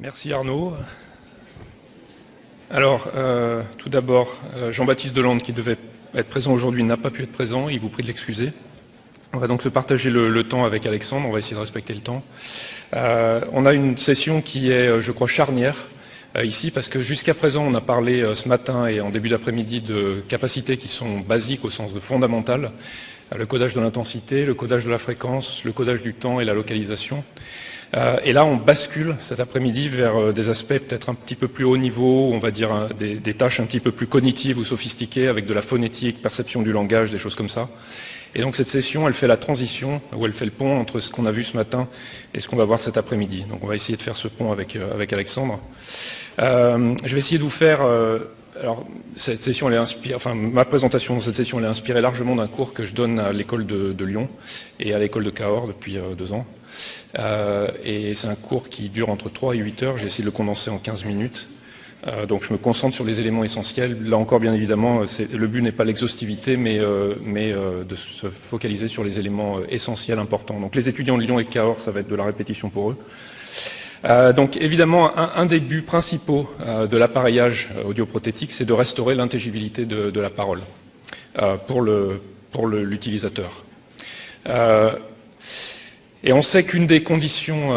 Merci Arnaud. Alors, tout d'abord, Jean-Baptiste Delande, qui devait être présent aujourd'hui, n'a pas pu être présent. Il vous prie de l'excuser. On va donc se partager le temps avec Alexandre. On va essayer de respecter le temps. On a une session qui est, je crois, charnière ici, parce que jusqu'à présent, on a parlé ce matin et en début d'après-midi de capacités qui sont basiques au sens de fondamentales. Le codage de l'intensité, le codage de la fréquence, le codage du temps et la localisation. Et là, on bascule cet après-midi vers des aspects peut-être un petit peu plus haut niveau, on va dire des tâches un petit peu plus cognitives ou sophistiquées, avec de la phonétique, perception du langage, des choses comme ça. Et donc cette session, elle fait la transition, ou elle fait le pont entre ce qu'on a vu ce matin et ce qu'on va voir cet après-midi. Donc on va essayer de faire ce pont avec Alexandre. Je vais essayer de vous faire... alors, cette session, elle est inspirée, enfin, ma présentation dans cette session, elle est inspirée largement d'un cours que je donne à l'école de Lyon et à l'école de Cahors depuis 2 ans. Et c'est un cours qui dure entre 3 et 8 heures. J'ai essayé de le condenser en 15 minutes. Donc je me concentre sur les éléments essentiels. Là encore, bien évidemment, le but n'est pas l'exhaustivité, mais de se focaliser sur les éléments essentiels, importants. Donc les étudiants de Lyon et Cahors, ça va être de la répétition pour eux. Donc évidemment, un des buts principaux de l'appareillage audioprothétique, c'est de restaurer l'intelligibilité de la parole pour l'utilisateur. Et on sait qu'une des conditions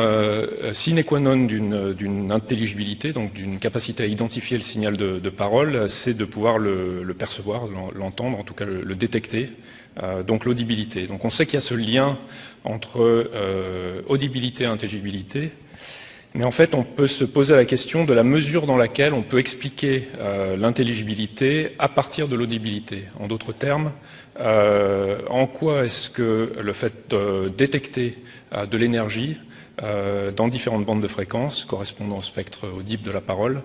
sine qua non d'une intelligibilité, donc d'une capacité à identifier le signal de parole, c'est de pouvoir le percevoir, l'entendre, en tout cas le détecter, donc l'audibilité. Donc on sait qu'il y a ce lien entre audibilité et intelligibilité, mais en fait on peut se poser la question de la mesure dans laquelle on peut expliquer l'intelligibilité à partir de l'audibilité. En d'autres termes, en quoi est-ce que le fait de détecter de l'énergie dans différentes bandes de fréquences correspondant au spectre audible de la parole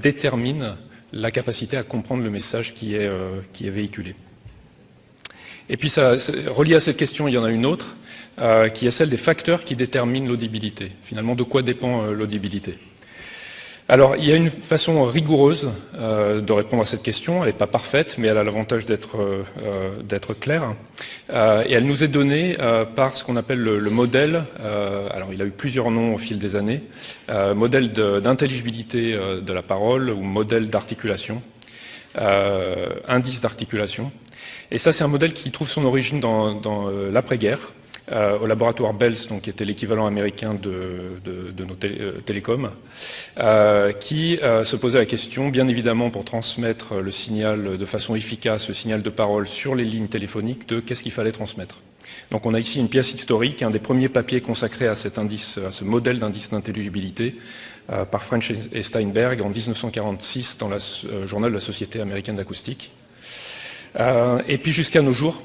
détermine la capacité à comprendre le message qui est véhiculé. Et puis relié à cette question, il y en a une autre qui est celle des facteurs qui déterminent l'audibilité. Finalement, de quoi dépend l'audibilité ? Alors, il y a une façon rigoureuse de répondre à cette question. Elle n'est pas parfaite, mais elle a l'avantage d'être claire. Et elle nous est donnée par ce qu'on appelle le modèle. Alors, il a eu plusieurs noms au fil des années. Modèle d'intelligibilité de la parole ou modèle d'articulation, indice d'articulation. Et ça, c'est un modèle qui trouve son origine dans l'après-guerre. Au laboratoire Bells, donc, qui était l'équivalent américain de nos télécoms, qui se posait la question, bien évidemment, pour transmettre le signal de façon efficace, le signal de parole sur les lignes téléphoniques, de qu'est-ce qu'il fallait transmettre. Donc on a ici une pièce historique, un des premiers papiers consacrés à cet indice, à ce modèle d'indice d'intelligibilité, par French et Steinberg en 1946 dans le journal de la Société américaine d'acoustique. Et puis jusqu'à nos jours,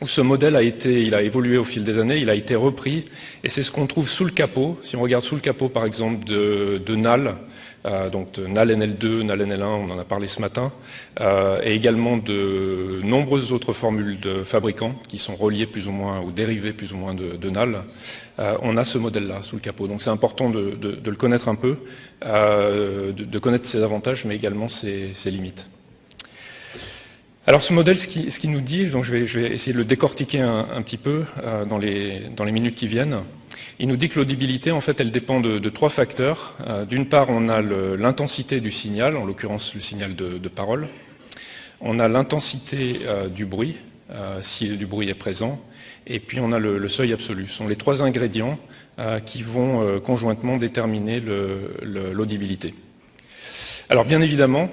où ce modèle il a évolué au fil des années, il a été repris, et c'est ce qu'on trouve sous le capot. Si on regarde sous le capot, par exemple, de NAL, donc de NAL NL2, NAL NL1, on en a parlé ce matin, et également de nombreuses autres formules de fabricants qui sont reliées plus ou moins, ou dérivées plus ou moins de NAL, on a ce modèle-là sous le capot. Donc c'est important de le connaître un peu, de connaître ses avantages, mais également ses limites. Alors ce modèle, ce qu'il nous dit, donc je vais essayer de le décortiquer un petit peu dans les minutes qui viennent. Il nous dit que l'audibilité, en fait, elle dépend de 3 facteurs. D'une part, on a l'intensité du signal, en l'occurrence le signal de parole. On a l'intensité du bruit, si du bruit est présent. Et puis on a le seuil absolu. Ce sont les 3 ingrédients qui vont conjointement déterminer l'audibilité. Alors bien évidemment,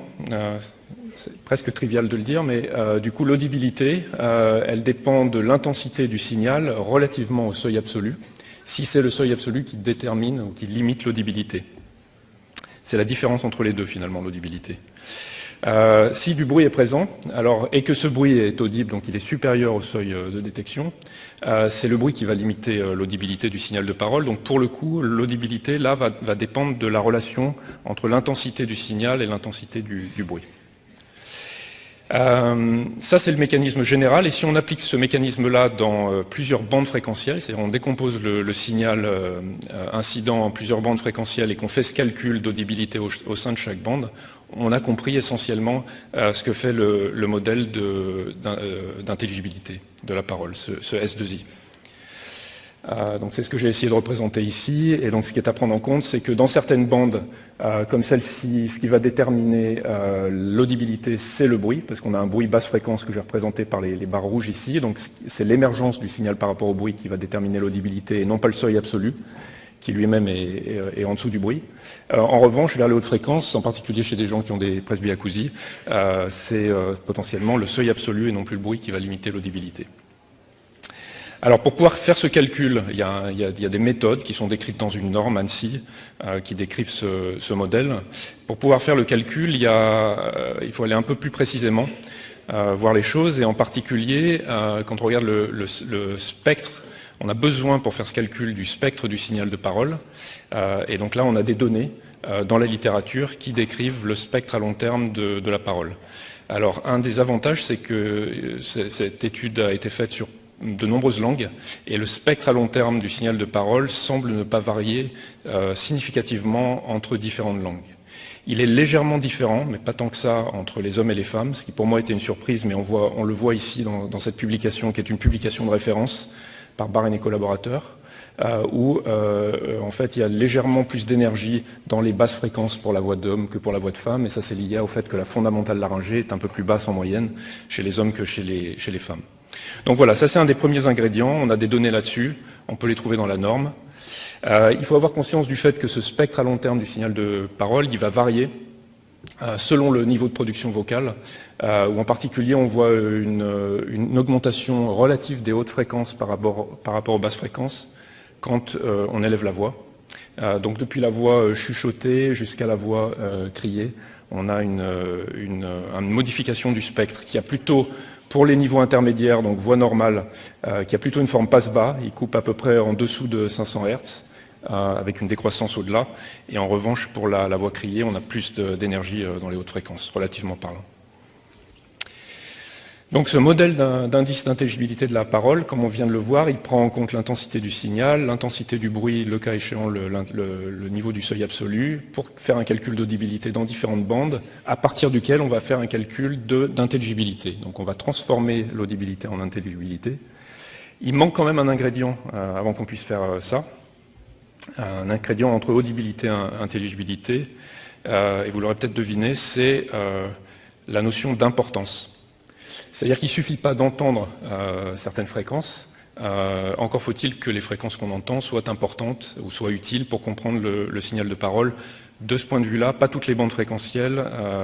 c'est presque trivial de le dire, mais du coup l'audibilité, elle dépend de l'intensité du signal relativement au seuil absolu, si c'est le seuil absolu qui détermine ou qui limite l'audibilité. C'est la différence entre les deux finalement, l'audibilité. Si du bruit est présent, et que ce bruit est audible, donc il est supérieur au seuil de détection, c'est le bruit qui va limiter l'audibilité du signal de parole. Donc pour le coup, l'audibilité là va dépendre de la relation entre l'intensité du signal et l'intensité du bruit. Ça c'est le mécanisme général, et si on applique ce mécanisme-là dans plusieurs bandes fréquentielles, c'est-à-dire on décompose le signal incident en plusieurs bandes fréquentielles et qu'on fait ce calcul d'audibilité au sein de chaque bande, on a compris essentiellement ce que fait le modèle d'intelligibilité de la parole, ce S2I. Donc c'est ce que j'ai essayé de représenter ici. Et donc ce qui est à prendre en compte, c'est que dans certaines bandes, comme celle-ci, ce qui va déterminer l'audibilité, c'est le bruit, parce qu'on a un bruit basse fréquence que j'ai représenté par les barres rouges ici. Donc c'est l'émergence du signal par rapport au bruit qui va déterminer l'audibilité et non pas le seuil absolu, qui lui-même est en dessous du bruit. En revanche, vers les hautes fréquences, en particulier chez des gens qui ont des presbyacousies, c'est potentiellement le seuil absolu et non plus le bruit qui va limiter l'audibilité. Alors pour pouvoir faire ce calcul, il y a des méthodes qui sont décrites dans une norme ANSI qui décrivent ce modèle. Pour pouvoir faire le calcul, il faut aller un peu plus précisément voir les choses, et en particulier quand on regarde le spectre, on a besoin pour faire ce calcul du spectre du signal de parole, et donc là on a des données dans la littérature qui décrivent le spectre à long terme de la parole. Alors un des avantages, c'est que cette étude a été faite sur de nombreuses langues, et le spectre à long terme du signal de parole semble ne pas varier significativement entre différentes langues. Il est légèrement différent, mais pas tant que ça, entre les hommes et les femmes, ce qui pour moi était une surprise, mais on le voit ici dans cette publication, qui est une publication de référence par Barren et collaborateurs, où en fait il y a légèrement plus d'énergie dans les basses fréquences pour la voix d'homme que pour la voix de femme, et ça c'est lié au fait que la fondamentale laryngée est un peu plus basse en moyenne chez les hommes que chez les femmes. Donc voilà, ça c'est un des premiers ingrédients, on a des données là-dessus, on peut les trouver dans la norme. Il faut avoir conscience du fait que ce spectre à long terme du signal de parole, il va varier selon le niveau de production vocale, où en particulier on voit une augmentation relative des hautes fréquences par rapport aux basses fréquences quand on élève la voix. Donc depuis la voix chuchotée jusqu'à la voix criée, on a une modification du spectre qui a plutôt, pour les niveaux intermédiaires, donc voix normale, qui a plutôt une forme passe-bas, il coupe à peu près en dessous de 500 Hz, avec une décroissance au-delà, et en revanche pour la voix criée, on a plus d'énergie dans les hautes fréquences, relativement parlant. Donc ce modèle d'indice d'intelligibilité de la parole, comme on vient de le voir, il prend en compte l'intensité du signal, l'intensité du bruit, le cas échéant le niveau du seuil absolu, pour faire un calcul d'audibilité dans différentes bandes, à partir duquel on va faire un calcul d'intelligibilité. Donc on va transformer l'audibilité en intelligibilité. Il manque quand même un ingrédient avant qu'on puisse faire ça, un ingrédient entre audibilité et intelligibilité, et vous l'aurez peut-être deviné, c'est la notion d'importance. C'est-à-dire qu'il ne suffit pas d'entendre certaines fréquences, encore faut-il que les fréquences qu'on entend soient importantes ou soient utiles pour comprendre le signal de parole. De ce point de vue-là, pas toutes les bandes fréquentielles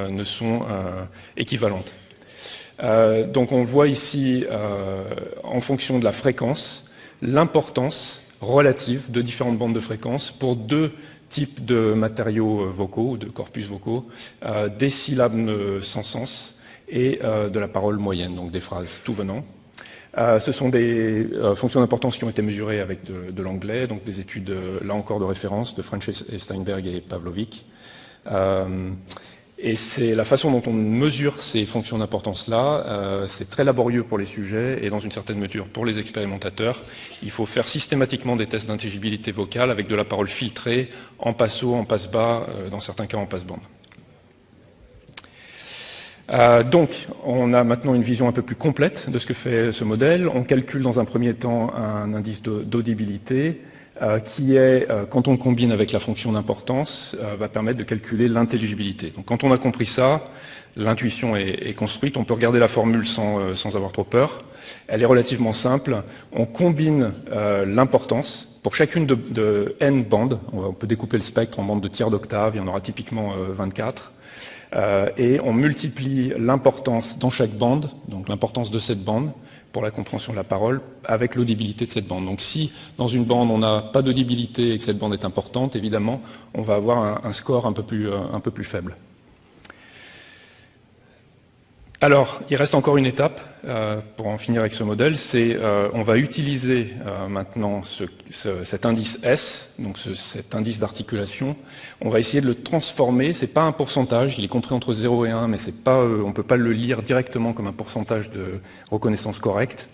ne sont équivalentes. Donc on voit ici, en fonction de la fréquence, l'importance relative de différentes bandes de fréquences pour deux types de matériaux vocaux, de corpus vocaux, des syllabes sans sens, et de la parole moyenne, donc des phrases tout venant. Ce sont des fonctions d'importance qui ont été mesurées avec de l'anglais, donc des études, là encore, de référence de French et Steinberg et Pavlovic. Et c'est la façon dont on mesure ces fonctions d'importance-là, c'est très laborieux pour les sujets et dans une certaine mesure pour les expérimentateurs. Il faut faire systématiquement des tests d'intelligibilité vocale avec de la parole filtrée, en passe haut, en passe bas, dans certains cas en passe bande. Donc, on a maintenant une vision un peu plus complète de ce que fait ce modèle. On calcule dans un premier temps un indice d'audibilité qui est, quand on le combine avec la fonction d'importance, va permettre de calculer l'intelligibilité. Donc quand on a compris ça, l'intuition est construite. On peut regarder la formule sans avoir trop peur. Elle est relativement simple. On combine l'importance. Pour chacune de n bandes, on peut découper le spectre en bandes de tiers d'octave, il y en aura typiquement 24. Et on multiplie l'importance dans chaque bande, donc l'importance de cette bande, pour la compréhension de la parole, avec l'audibilité de cette bande. Donc si dans une bande on n'a pas d'audibilité et que cette bande est importante, évidemment, on va avoir un score un peu plus faible. Alors, il reste encore une étape pour en finir avec ce modèle, c'est on va utiliser maintenant cet indice S, donc cet indice d'articulation, on va essayer de le transformer, c'est pas un pourcentage, il est compris entre 0 et 1, mais c'est pas, on ne peut pas le lire directement comme un pourcentage de reconnaissance correcte,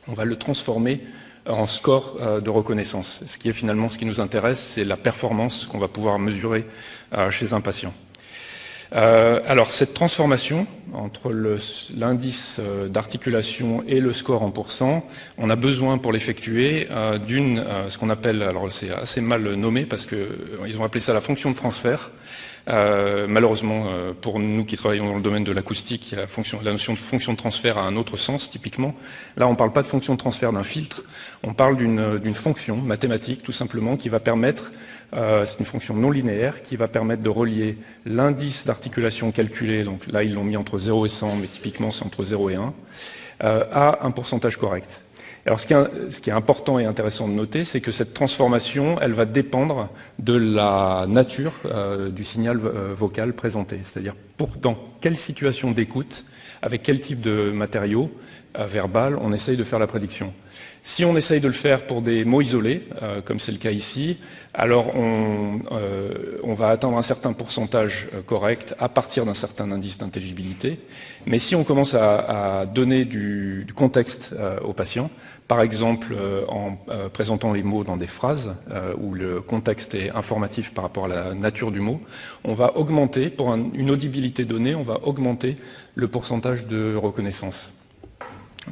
on va le transformer en score de reconnaissance. Ce qui est finalement ce qui nous intéresse, c'est la performance qu'on va pouvoir mesurer chez un patient. Alors cette transformation, entre l'indice d'articulation et le score en pourcent, on a besoin pour l'effectuer ce qu'on appelle, alors c'est assez mal nommé parce qu'ils ont appelé ça la fonction de transfert. Malheureusement, pour nous qui travaillons dans le domaine de l'acoustique, la notion de fonction de transfert a un autre sens, typiquement. Là, on ne parle pas de fonction de transfert d'un filtre, on parle d'une fonction mathématique, tout simplement, qui va permettre, c'est une fonction non linéaire, qui va permettre de relier l'indice d'articulation calculé, donc là, ils l'ont mis entre 0 et 100, mais typiquement, c'est entre 0 et 1, à un pourcentage correct. Alors, ce qui est important et intéressant de noter, c'est que cette transformation, elle va dépendre de la nature du signal vocal présenté. C'est-à-dire, dans quelle situation d'écoute, avec quel type de matériau verbal, on essaye de faire la prédiction. Si on essaye de le faire pour des mots isolés, comme c'est le cas ici, alors on va atteindre un certain pourcentage correct à partir d'un certain indice d'intelligibilité. Mais si on commence à donner du contexte au patient, par exemple en présentant les mots dans des phrases où le contexte est informatif par rapport à la nature du mot, on va augmenter, pour une audibilité donnée, on va augmenter le pourcentage de reconnaissance.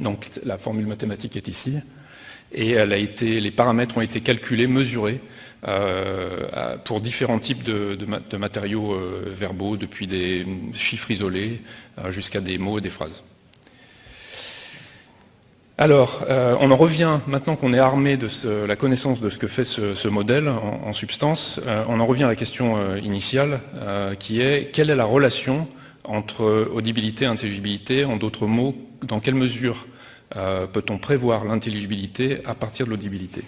Donc la formule mathématique est ici, et les paramètres ont été calculés, mesurés pour différents types de matériaux verbaux, depuis des chiffres isolés jusqu'à des mots et des phrases. Alors, on en revient, maintenant qu'on est armé de la connaissance de ce que fait ce modèle en substance, on en revient à la question initiale, qui est quelle est la relation entre audibilité et intelligibilité? En d'autres mots, dans quelle mesure peut-on prévoir l'intelligibilité à partir de l'audibilité?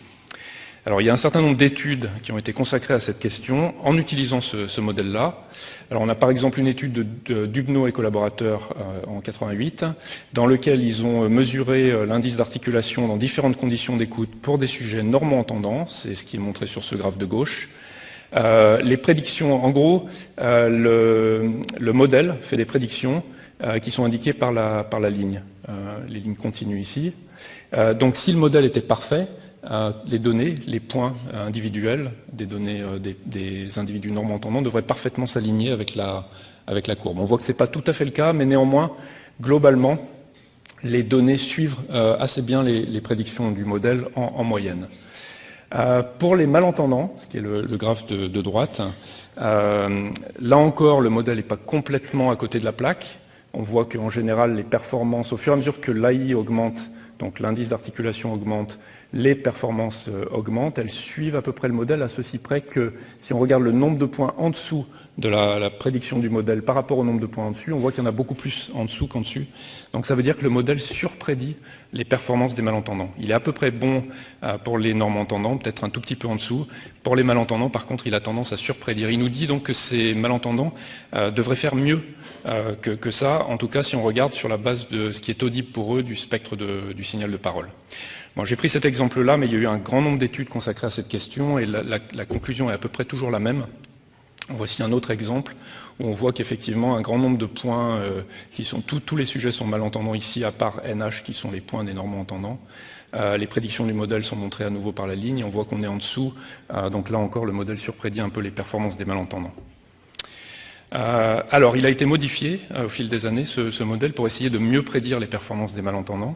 Alors, il y a un certain nombre d'études qui ont été consacrées à cette question en utilisant ce modèle-là. Alors, on a par exemple une étude de Dubneau et collaborateurs en 88, dans lequel ils ont mesuré l'indice d'articulation dans différentes conditions d'écoute pour des sujets normaux-entendants, c'est ce qui est montré sur ce graphe de gauche. Les prédictions, en gros, le modèle fait des prédictions qui sont indiquées par la ligne, les lignes continues ici. Donc, si le modèle était parfait, les données, les points individuels des données des individus normaux-entendants devraient parfaitement s'aligner avec la courbe. On voit que ce n'est pas tout à fait le cas, mais néanmoins, globalement, les données suivent assez bien les prédictions du modèle en moyenne. Pour les malentendants, ce qui est le graphe de droite, là encore, le modèle n'est pas complètement à côté de la plaque. On voit qu'en général, les performances, au fur et à mesure que l'AI augmente, donc l'indice d'articulation augmente, les performances augmentent, elles suivent à peu près le modèle, à ceci près que si on regarde le nombre de points en dessous de la prédiction du modèle par rapport au nombre de points en dessus, on voit qu'il y en a beaucoup plus en dessous qu'en dessus. Donc ça veut dire que le modèle surprédit les performances des malentendants. Il est à peu près bon pour les normes-entendants, peut-être un tout petit peu en dessous. Pour les malentendants, par contre, il a tendance à surprédire. Il nous dit donc que ces malentendants devraient faire mieux que ça, en tout cas si on regarde sur la base de ce qui est audible pour eux du spectre du signal de parole. Bon, j'ai pris cet exemple-là, mais il y a eu un grand nombre d'études consacrées à cette question et la conclusion est à peu près toujours la même. Voici un autre exemple où on voit qu'effectivement un grand nombre de points qui sont tous les sujets sont malentendants ici, à part NH qui sont les points des normaux-entendants. Les prédictions du modèle sont montrées à nouveau par la ligne. On voit qu'on est en dessous. Donc là encore, le modèle surprédit un peu les performances des malentendants. Alors, il a été modifié au fil des années, ce modèle, pour essayer de mieux prédire les performances des malentendants.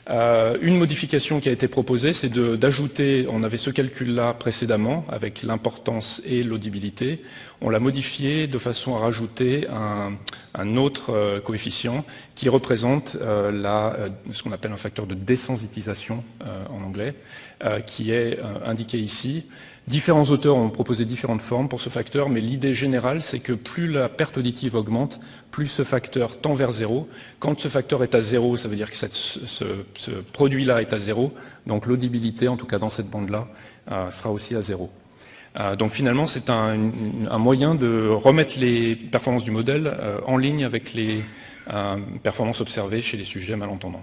Une modification qui a été proposée, c'est d'ajouter, on avait ce calcul-là précédemment, avec l'importance et l'audibilité, on l'a modifié de façon à rajouter un autre coefficient qui représente ce qu'on appelle un facteur de désensitisation en anglais, qui est indiqué ici. Différents auteurs ont proposé différentes formes pour ce facteur, mais l'idée générale, c'est que plus la perte auditive augmente, plus ce facteur tend vers 0. Quand ce facteur est à 0, ça veut dire que ce produit-là est à 0, donc l'audibilité, en tout cas dans cette bande-là, sera aussi à 0. Donc finalement, c'est un moyen de remettre les performances du modèle en ligne avec les performances observées chez les sujets malentendants.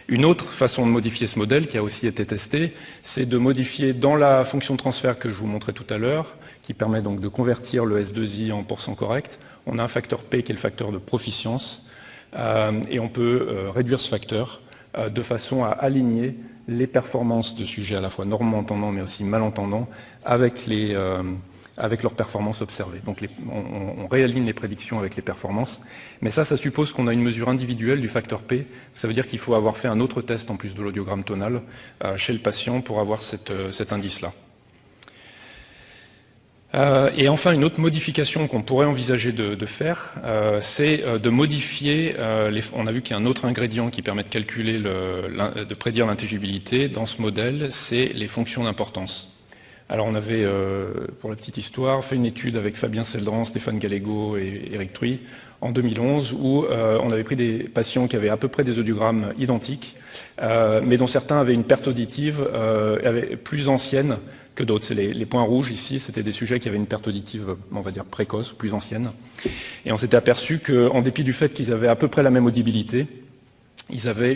Une autre façon de modifier ce modèle, qui a aussi été testée, c'est de modifier dans la fonction de transfert que je vous montrais tout à l'heure, qui permet donc de convertir le S2I en pourcent correct. On a un facteur P qui est le facteur de proficience, et on peut réduire ce facteur de façon à aligner les performances de sujets à la fois normaux-entendants mais aussi malentendants avec les avec leurs performances observées. Donc on réaligne les prédictions avec les performances, mais ça suppose qu'on a une mesure individuelle du facteur P. Ça veut dire qu'il faut avoir fait un autre test en plus de l'audiogramme tonal chez le patient pour avoir cet indice-là. Et enfin, une autre modification qu'on pourrait envisager de faire, c'est de modifier, on a vu qu'il y a un autre ingrédient qui permet de calculer, de prédire l'intelligibilité dans ce modèle, c'est les fonctions d'importance. Alors on avait, pour la petite histoire, fait une étude avec Fabien Seldran, Stéphane Gallego et Eric Truy en 2011, où on avait pris des patients qui avaient à peu près des audiogrammes identiques, mais dont certains avaient une perte auditive plus ancienne que d'autres. C'est les points rouges ici, c'était des sujets qui avaient une perte auditive, on va dire, précoce, plus ancienne. Et on s'était aperçu qu'en dépit du fait qu'ils avaient à peu près la même audibilité, ils avaient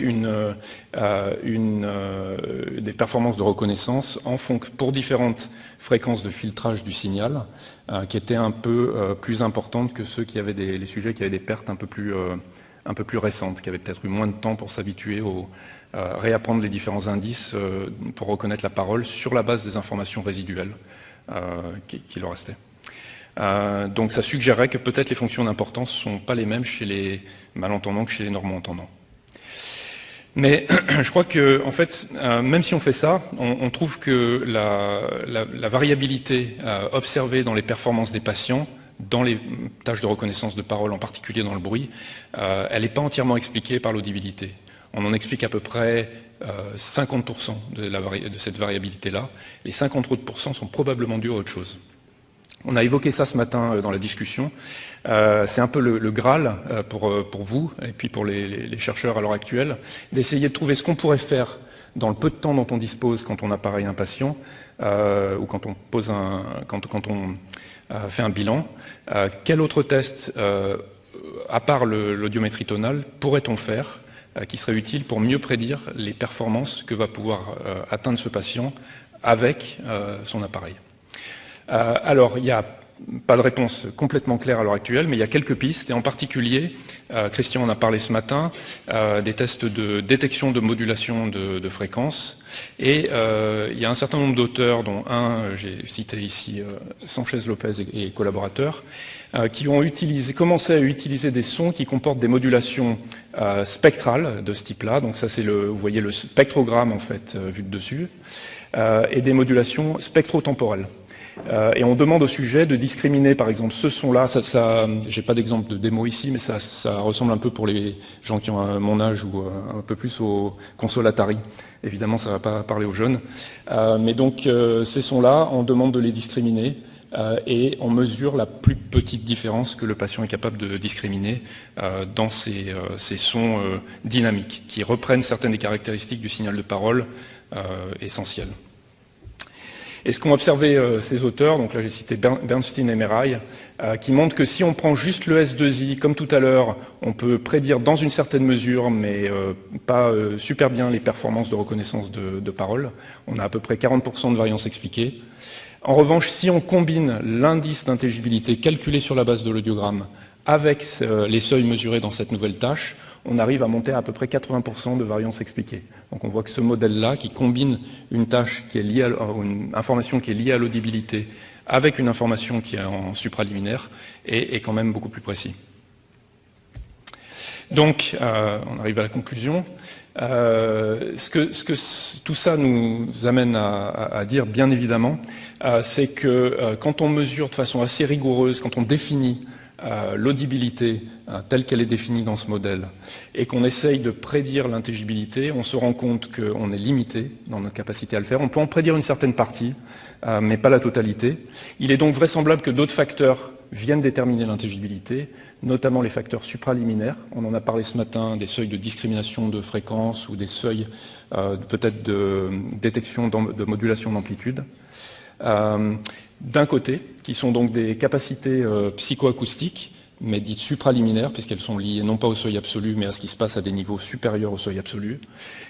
des performances de reconnaissance pour différentes fréquences de filtrage du signal qui étaient un peu plus importantes que ceux qui avaient les sujets qui avaient des pertes un peu plus récentes, qui avaient peut-être eu moins de temps pour s'habituer réapprendre les différents indices pour reconnaître la parole sur la base des informations résiduelles qui leur restaient. Donc ça suggérait que peut-être les fonctions d'importance ne sont pas les mêmes chez les malentendants que chez les normaux-entendants. Mais je crois que, en fait, même si on fait ça, on trouve que la variabilité observée dans les performances des patients, dans les tâches de reconnaissance de parole, en particulier dans le bruit, elle n'est pas entièrement expliquée par l'audibilité. On en explique à peu près 50% de cette variabilité-là. Les 50 autres % sont probablement dus à autre chose. On a évoqué ça ce matin dans la discussion. C'est un peu le Graal pour vous et puis pour les chercheurs à l'heure actuelle, d'essayer de trouver ce qu'on pourrait faire dans le peu de temps dont on dispose quand on appareille un patient ou quand on fait un bilan. Quel autre test, à part l'audiométrie tonale, pourrait-on faire qui serait utile pour mieux prédire les performances que va pouvoir atteindre ce patient avec son appareil. Alors, il n'y a pas de réponse complètement claire à l'heure actuelle, mais il y a quelques pistes, et en particulier, Christian en a parlé ce matin, des tests de détection de modulation de fréquence, et il y a un certain nombre d'auteurs, dont j'ai cité ici Sanchez-Lopez et collaborateurs, qui ont commencé à utiliser des sons qui comportent des modulations spectrales de ce type-là, donc ça c'est vous voyez le spectrogramme en fait vu de dessus, et des modulations spectrotemporelles. Et on demande au sujet de discriminer, par exemple, ce son-là. J'ai pas d'exemple de démo ici, mais ça ressemble un peu pour les gens qui ont mon âge ou un peu plus aux consoles Atari. Évidemment, ça va pas parler aux jeunes. Mais donc, ces sons-là, on demande de les discriminer et on mesure la plus petite différence que le patient est capable de discriminer dans ces sons dynamiques qui reprennent certaines des caractéristiques du signal de parole essentielles. Et ce qu'ont observé ces auteurs, donc là j'ai cité Bernstein et Meraille, qui montrent que si on prend juste le S2I, comme tout à l'heure, on peut prédire dans une certaine mesure, mais pas super bien les performances de reconnaissance de parole. On a à peu près 40% de variance expliquée. En revanche, si on combine l'indice d'intelligibilité calculé sur la base de l'audiogramme avec les seuils mesurés dans cette nouvelle tâche, on arrive à monter à peu près 80% de variance expliquée. Donc on voit que ce modèle-là, qui combine une tâche qui est liée une information qui est liée à l'audibilité avec une information qui est en supraliminaire, est quand même beaucoup plus précis. Donc, on arrive à la conclusion. Ce que tout ça nous amène à dire, bien évidemment, c'est que quand on mesure de façon assez rigoureuse, quand on définit l'audibilité telle qu'elle est définie dans ce modèle et qu'on essaye de prédire l'intelligibilité, on se rend compte qu'on est limité dans notre capacité à le faire. On peut en prédire une certaine partie, mais pas la totalité. Il est donc vraisemblable que d'autres facteurs viennent déterminer l'intelligibilité, notamment les facteurs supraliminaires. On en a parlé ce matin, des seuils de discrimination de fréquence ou des seuils peut-être de détection de modulation d'amplitude. D'un côté, qui sont donc des capacités psychoacoustiques, mais dites supraliminaires, puisqu'elles sont liées non pas au seuil absolu, mais à ce qui se passe à des niveaux supérieurs au seuil absolu.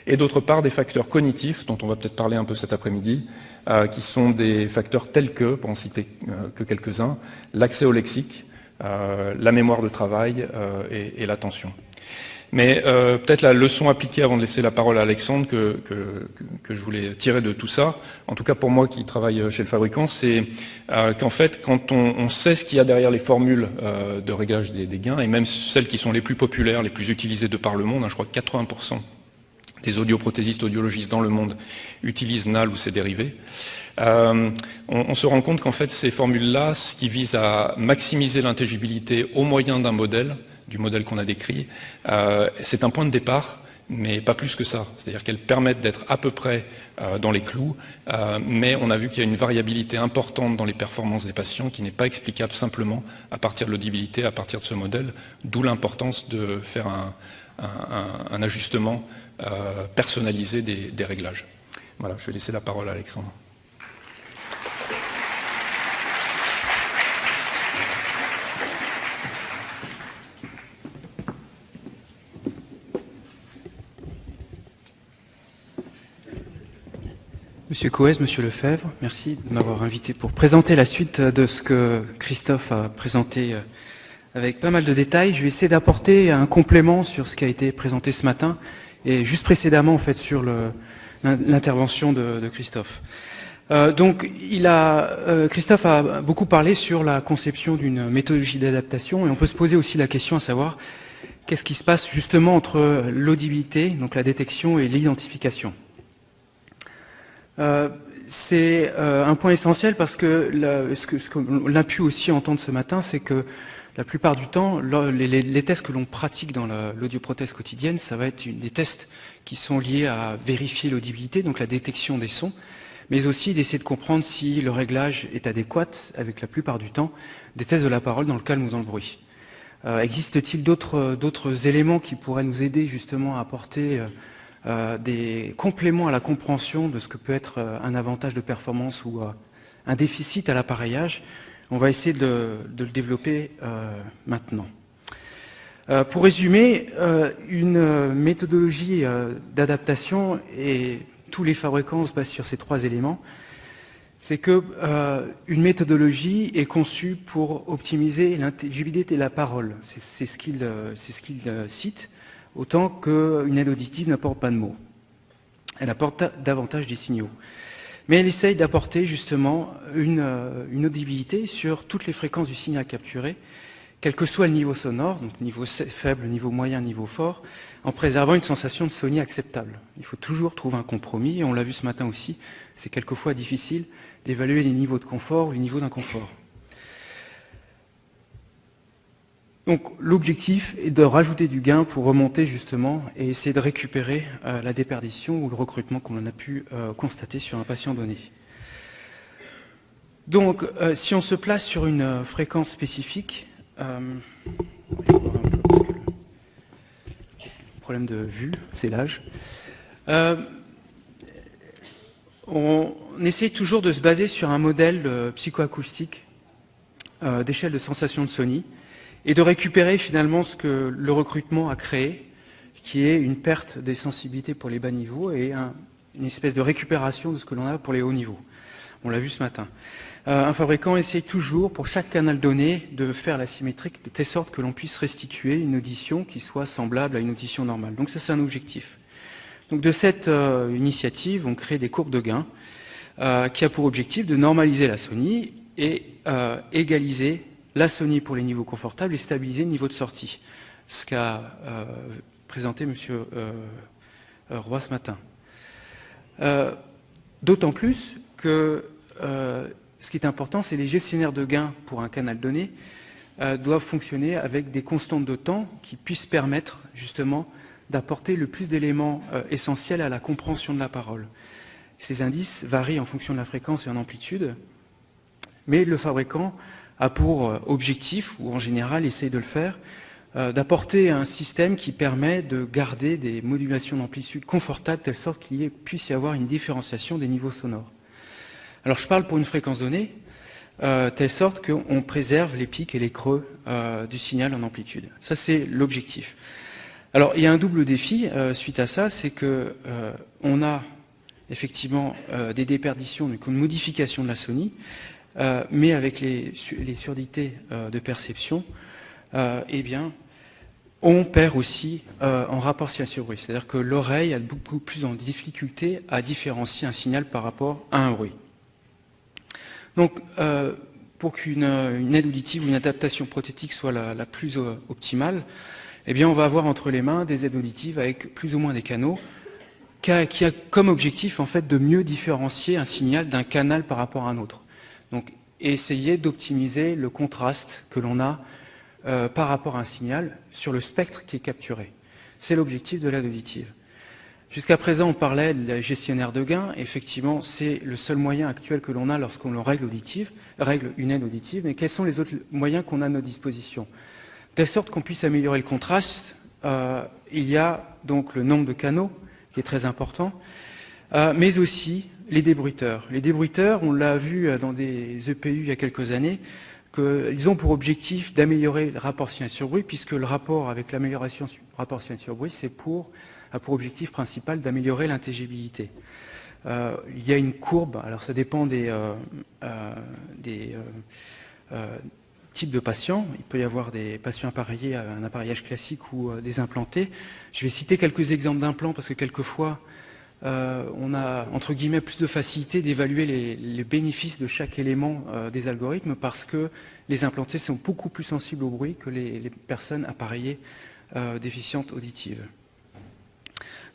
Et d'autre part, des facteurs cognitifs, dont on va peut-être parler un peu cet après-midi, qui sont des facteurs tels que, pour en citer que quelques-uns, l'accès au lexique, la mémoire de travail et l'attention. Mais peut-être la leçon appliquée avant de laisser la parole à Alexandre que je voulais tirer de tout ça, en tout cas pour moi qui travaille chez le fabricant, c'est qu'en fait, quand on sait ce qu'il y a derrière les formules de réglage des gains, et même celles qui sont les plus populaires, les plus utilisées de par le monde, je crois que 80% des audioprothésistes, audiologistes dans le monde utilisent NAL ou ses dérivés, on se rend compte qu'en fait ces formules-là, ce qui vise à maximiser l'intelligibilité au moyen d'un modèle, du modèle qu'on a décrit, c'est un point de départ, mais pas plus que ça. C'est-à-dire qu'elles permettent d'être à peu près dans les clous, mais on a vu qu'il y a une variabilité importante dans les performances des patients qui n'est pas explicable simplement à partir de l'audibilité, à partir de ce modèle, d'où l'importance de faire un ajustement personnalisé des réglages. Voilà, je vais laisser la parole à Alexandre. Monsieur Coës, Monsieur Lefebvre, merci de m'avoir invité pour présenter la suite de ce que Christophe a présenté avec pas mal de détails. Je vais essayer d'apporter un complément sur ce qui a été présenté ce matin et juste précédemment en fait sur l'intervention de Christophe. Christophe a beaucoup parlé sur la conception d'une méthodologie d'adaptation et on peut se poser aussi la question à savoir qu'est-ce qui se passe justement entre l'audibilité, donc la détection et l'identification. C'est un point essentiel parce que ce qu'on a pu aussi entendre ce matin, c'est que la plupart du temps, les tests que l'on pratique dans l'audioprothèse quotidienne, ça va être des tests qui sont liés à vérifier l'audibilité, donc la détection des sons, mais aussi d'essayer de comprendre si le réglage est adéquat avec la plupart du temps des tests de la parole dans le calme ou dans le bruit. Existe-t-il d'autres éléments qui pourraient nous aider justement à apporter des compléments à la compréhension de ce que peut être un avantage de performance ou un déficit à l'appareillage? On va essayer de le développer maintenant. Pour résumer, une méthodologie d'adaptation, et tous les fabricants se basent sur ces trois éléments, c'est qu'une méthodologie est conçue pour optimiser l'intelligibilité de la parole. C'est ce qu'il cite. Autant qu'une aide auditive n'apporte pas de mots. Elle apporte davantage des signaux. Mais elle essaye d'apporter justement une audibilité sur toutes les fréquences du signal capturé, quel que soit le niveau sonore, donc niveau faible, niveau moyen, niveau fort, en préservant une sensation de sonie acceptable. Il faut toujours trouver un compromis, et on l'a vu ce matin aussi, c'est quelquefois difficile d'évaluer les niveaux de confort ou les niveaux d'inconfort. Donc l'objectif est de rajouter du gain pour remonter justement et essayer de récupérer la déperdition ou le recrutement qu'on a pu constater sur un patient donné. Donc si on se place sur une fréquence spécifique, problème de vue, c'est l'âge, on essaye toujours de se baser sur un modèle psychoacoustique d'échelle de sensation de Sony, et de récupérer finalement ce que le recrutement a créé, qui est une perte des sensibilités pour les bas niveaux et une espèce de récupération de ce que l'on a pour les hauts niveaux. On l'a vu ce matin. Un fabricant essaye toujours, pour chaque canal donné, de faire la symétrique de telle sorte que l'on puisse restituer une audition qui soit semblable à une audition normale. Donc ça, c'est un objectif. Donc de cette initiative, on crée des courbes de gain qui a pour objectif de normaliser la sonie et égaliser la sonie pour les niveaux confortables et stabiliser le niveau de sortie, ce qu'a présenté M. Roy ce matin. D'autant plus que ce qui est important, c'est les gestionnaires de gains pour un canal donné doivent fonctionner avec des constantes de temps qui puissent permettre justement d'apporter le plus d'éléments essentiels à la compréhension de la parole. Ces indices varient en fonction de la fréquence et en amplitude, mais le fabricant a pour objectif, ou en général essaye de le faire, d'apporter un système qui permet de garder des modulations d'amplitude confortables, telle sorte qu'il puisse y avoir une différenciation des niveaux sonores. Alors je parle pour une fréquence donnée, telle sorte qu'on préserve les pics et les creux du signal en amplitude. Ça, c'est l'objectif. Alors il y a un double défi suite à ça, c'est qu'on a effectivement des déperditions, donc une modification de la sonie, mais avec les surdités de perception, eh bien, on perd aussi en rapport signal-sur-bruit. C'est-à-dire que l'oreille a beaucoup plus en difficulté à différencier un signal par rapport à un bruit. Donc, pour qu'une aide auditive ou une adaptation prothétique soit la plus optimale, eh bien, on va avoir entre les mains des aides auditives avec plus ou moins des canaux qui a comme objectif en fait de mieux différencier un signal d'un canal par rapport à un autre. Donc, essayer d'optimiser le contraste que l'on a par rapport à un signal sur le spectre qui est capturé. C'est l'objectif de l'aide auditive. Jusqu'à présent, on parlait de gestionnaire de gain. Effectivement, c'est le seul moyen actuel que l'on a lorsqu'on règle une aide auditive. Mais quels sont les autres moyens qu'on a à notre disposition? De telle sorte qu'on puisse améliorer le contraste, il y a donc le nombre de canaux, qui est très important, mais aussi les débruiteurs. Les débruiteurs, on l'a vu dans des EPU il y a quelques années, qu'ils ont pour objectif d'améliorer le rapport signal-sur-bruit, puisque le rapport avec l'amélioration du rapport signal-sur-bruit, a pour objectif principal d'améliorer l'intelligibilité. Il y a une courbe, alors ça dépend des types de patients. Il peut y avoir des patients appareillés à un appareillage classique ou des implantés. Je vais citer quelques exemples d'implants parce que quelquefois, on a, entre guillemets, plus de facilité d'évaluer les bénéfices de chaque élément des algorithmes parce que les implantés sont beaucoup plus sensibles au bruit que les personnes appareillées déficientes auditives.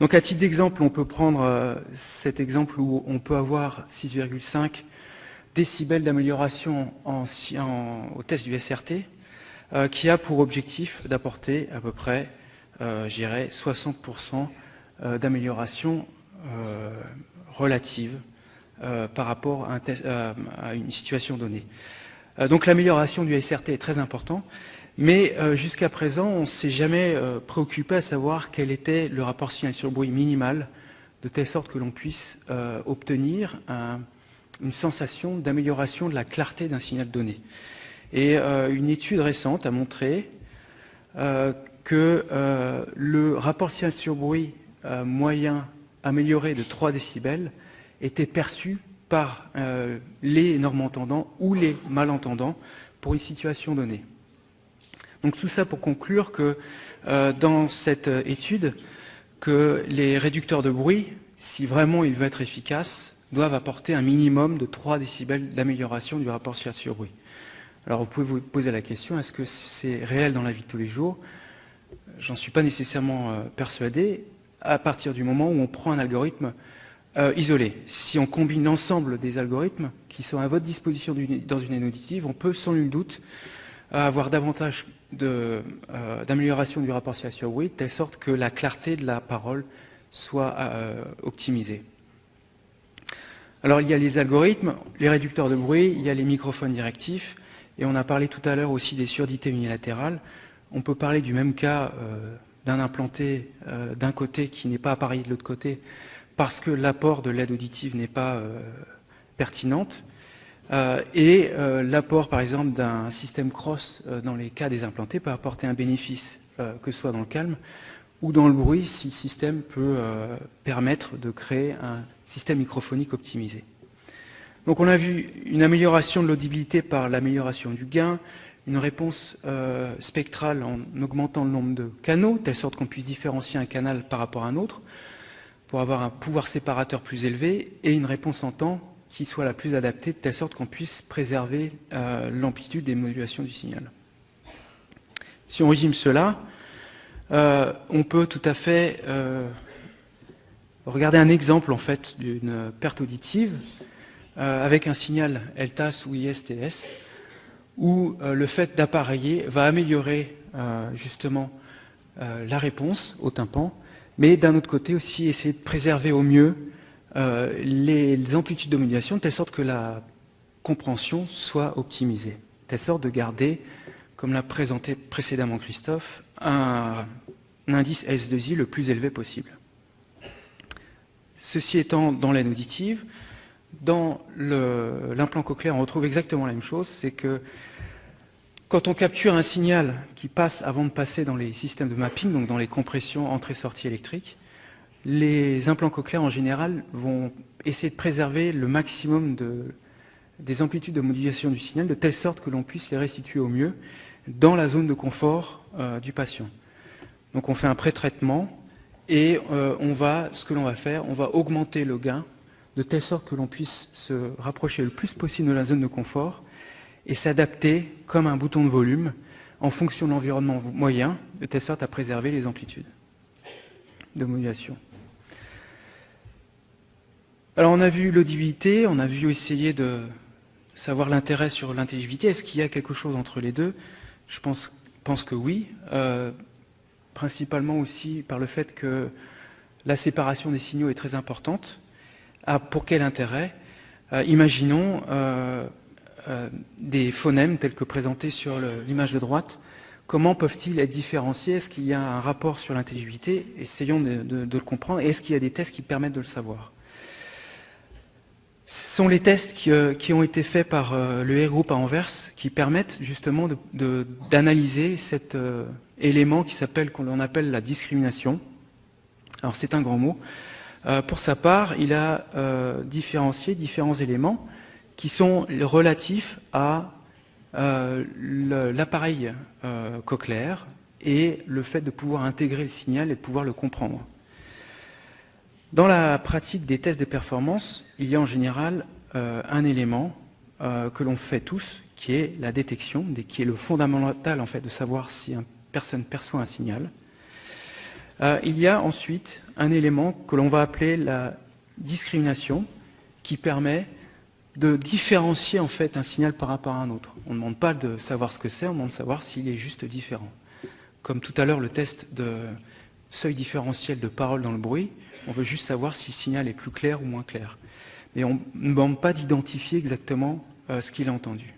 Donc à titre d'exemple, on peut prendre cet exemple où on peut avoir 6,5 décibels d'amélioration au test du SRT qui a pour objectif d'apporter à peu près, je dirais, 60% d'amélioration relative par rapport à une situation donnée. Donc l'amélioration du SRT est très importante, mais jusqu'à présent, on ne s'est jamais préoccupé à savoir quel était le rapport signal-sur-bruit minimal, de telle sorte que l'on puisse obtenir une sensation d'amélioration de la clarté d'un signal donné. Et une étude récente a montré que le rapport signal-sur-bruit moyen amélioré de 3 décibels était perçu par les normes-entendants ou les malentendants pour une situation donnée. Donc tout ça pour conclure que dans cette étude, que les réducteurs de bruit, si vraiment ils veulent être efficaces, doivent apporter un minimum de 3 décibels d'amélioration du rapport signal-sur-bruit. Alors vous pouvez vous poser la question, est-ce que c'est réel dans la vie de tous les jours? J'en suis pas nécessairement persuadé, à partir du moment où on prend un algorithme isolé. Si on combine l'ensemble des algorithmes qui sont à votre disposition dans une aide auditive, on peut sans nul doute avoir davantage d'amélioration du rapport signal-sur-bruit, de telle sorte que la clarté de la parole soit optimisée. Alors il y a les algorithmes, les réducteurs de bruit, il y a les microphones directifs, et on a parlé tout à l'heure aussi des surdités unilatérales. On peut parler du même cas d'un implanté d'un côté qui n'est pas appareillé de l'autre côté parce que l'apport de l'aide auditive n'est pas pertinente. Et l'apport, par exemple, d'un système cross dans les cas des implantés peut apporter un bénéfice, que ce soit dans le calme ou dans le bruit, si le système peut permettre de créer un système microphonique optimisé. Donc on a vu une amélioration de l'audibilité par l'amélioration du gain, une réponse spectrale en augmentant le nombre de canaux, de telle sorte qu'on puisse différencier un canal par rapport à un autre, pour avoir un pouvoir séparateur plus élevé, et une réponse en temps qui soit la plus adaptée, de telle sorte qu'on puisse préserver l'amplitude des modulations du signal. Si on résume cela, on peut tout à fait regarder un exemple en fait d'une perte auditive avec un signal LTAS ou ISTS, où le fait d'appareiller va améliorer justement la réponse au tympan, mais d'un autre côté aussi essayer de préserver au mieux les amplitudes de modulation, de telle sorte que la compréhension soit optimisée, de telle sorte de garder, comme l'a présenté précédemment Christophe, un indice S2I le plus élevé possible. Ceci étant dans l'aide auditive, dans l'implant cochléaire, on retrouve exactement la même chose, c'est que quand on capture un signal qui passe avant de passer dans les systèmes de mapping, donc dans les compressions entrée-sortie électrique, les implants cochléaires en général vont essayer de préserver le maximum des amplitudes de modulation du signal, de telle sorte que l'on puisse les restituer au mieux dans la zone de confort du patient. Donc on fait un pré-traitement et ce que l'on va faire, on va augmenter le gain de telle sorte que l'on puisse se rapprocher le plus possible de la zone de confort et s'adapter comme un bouton de volume en fonction de l'environnement moyen, de telle sorte à préserver les amplitudes de modulation. Alors on a vu l'audibilité, on a vu essayer de savoir l'intérêt sur l'intelligibilité. Est-ce qu'il y a quelque chose entre les deux? Je pense que oui, principalement aussi par le fait que la séparation des signaux est très importante. Pour quel intérêt? Imaginons des phonèmes tels que présentés sur l'image de droite. Comment peuvent-ils être différenciés? Est-ce qu'il y a un rapport sur l'intelligibilité? Essayons de le comprendre. Est-ce qu'il y a des tests qui permettent de le savoir? Ce sont les tests qui ont été faits par le R-Group à Anvers qui permettent justement d'analyser cet élément qu'on appelle la discrimination. Alors c'est un grand mot. Pour sa part, il a différencié différents éléments qui sont relatifs à l'appareil cochléaire et le fait de pouvoir intégrer le signal et de pouvoir le comprendre. Dans la pratique des tests de performance, il y a en général un élément que l'on fait tous, qui est la détection, qui est le fondamental en fait de savoir si une personne perçoit un signal. Il y a ensuite un élément que l'on va appeler la discrimination, qui permet de différencier en fait un signal par rapport à un autre. On ne demande pas de savoir ce que c'est, on demande de savoir s'il est juste différent. Comme tout à l'heure le test de seuil différentiel de parole dans le bruit, on veut juste savoir si le signal est plus clair ou moins clair. Mais on ne demande pas d'identifier exactement ce qu'il a entendu.